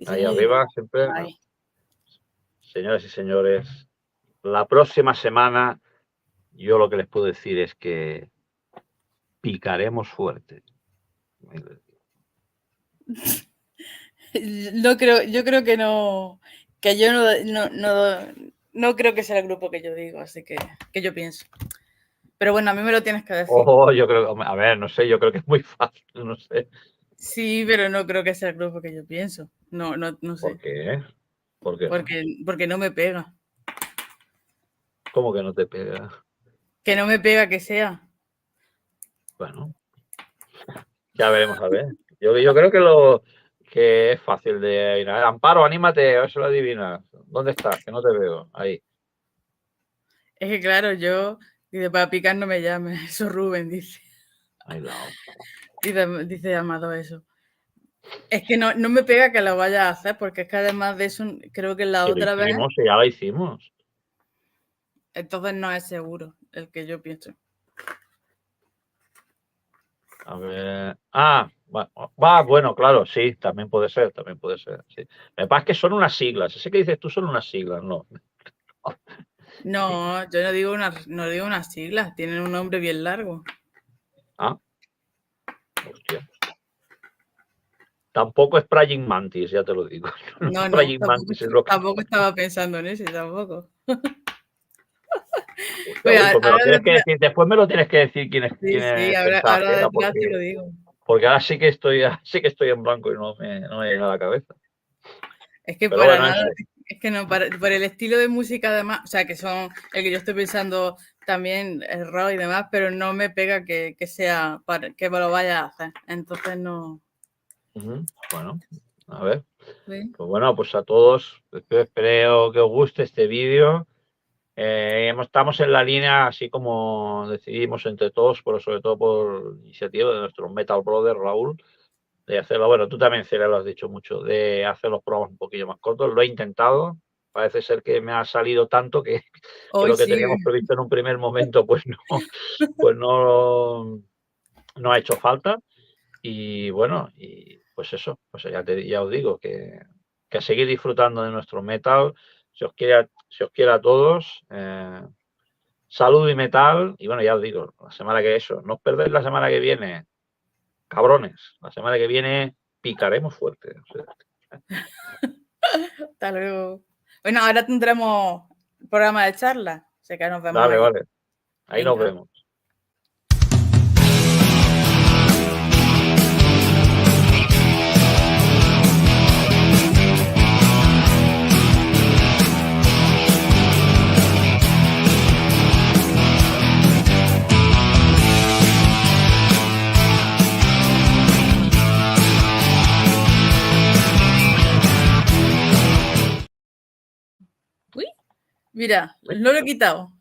ahí arriba, siempre. Ahí. Señoras y señores, la próxima semana yo lo que les puedo decir es que picaremos fuerte. No creo, yo creo que no, que yo no creo que sea el grupo que yo digo, así que yo pienso. Pero bueno, a mí me lo tienes que decir. Yo creo, a ver, no sé, yo creo que es muy fácil, no sé. Sí, pero no creo que sea el grupo que yo pienso. No sé. ¿Por qué? ¿Por qué? Porque no me pega. ¿Cómo que no te pega? Que no me pega que sea. Bueno, ya veremos a ver. Yo creo que es fácil de ir. Amparo, anímate, a ver si lo adivinas. ¿Dónde estás? Que no te veo. Ahí. Es que claro, dice, para picar no me llames. Eso Rubén dice. Ahí lado. Dice Amado eso. Es que no me pega que lo vaya a hacer, porque es que además de eso, creo que la otra vez. Ya la hicimos. Entonces no es seguro el que yo pienso. A ver. Bueno, claro, sí, también puede ser, sí. Me pasa que son unas siglas. Ese que dices tú son unas siglas, no. No, yo no digo unas siglas, tienen un nombre bien largo. Ah. Hostia. Tampoco es Praying Mantis, ya te lo digo. No, tampoco estaba pensando en ese, tampoco. Después me lo tienes que decir quién es. Sí, ahora te lo digo. Porque ahora sí que estoy en blanco y no me llega a la cabeza. Es que para nada, es que no, por el estilo de música además, o sea, que son el que yo estoy pensando también, el rock y demás, pero no me pega que sea que me lo vaya a hacer. Entonces no. Bueno, a ver. ¿Sí? Pues bueno, pues a todos, espero que os guste este vídeo. Estamos en la línea, así como decidimos entre todos, pero sobre todo por iniciativa de nuestro Metal Brother Raúl, de hacerlo. Bueno, tú también, Celia, lo has dicho mucho, de hacer los programas un poquillo más cortos. Lo he intentado. Parece ser que me ha salido tanto que lo que teníamos previsto en un primer momento, pues no ha hecho falta. Y bueno, y pues eso, pues ya os digo que a seguir disfrutando de nuestro metal. Si os quiere a todos, salud y metal. Y bueno, ya os digo, la semana que no os perdéis la semana que viene, cabrones. La semana que viene picaremos fuerte. O sea. Hasta luego. Bueno, ahora tendremos programa de charla. O sea que nos vemos. Vale. Ahí nos vemos. Mira, no lo he quitado.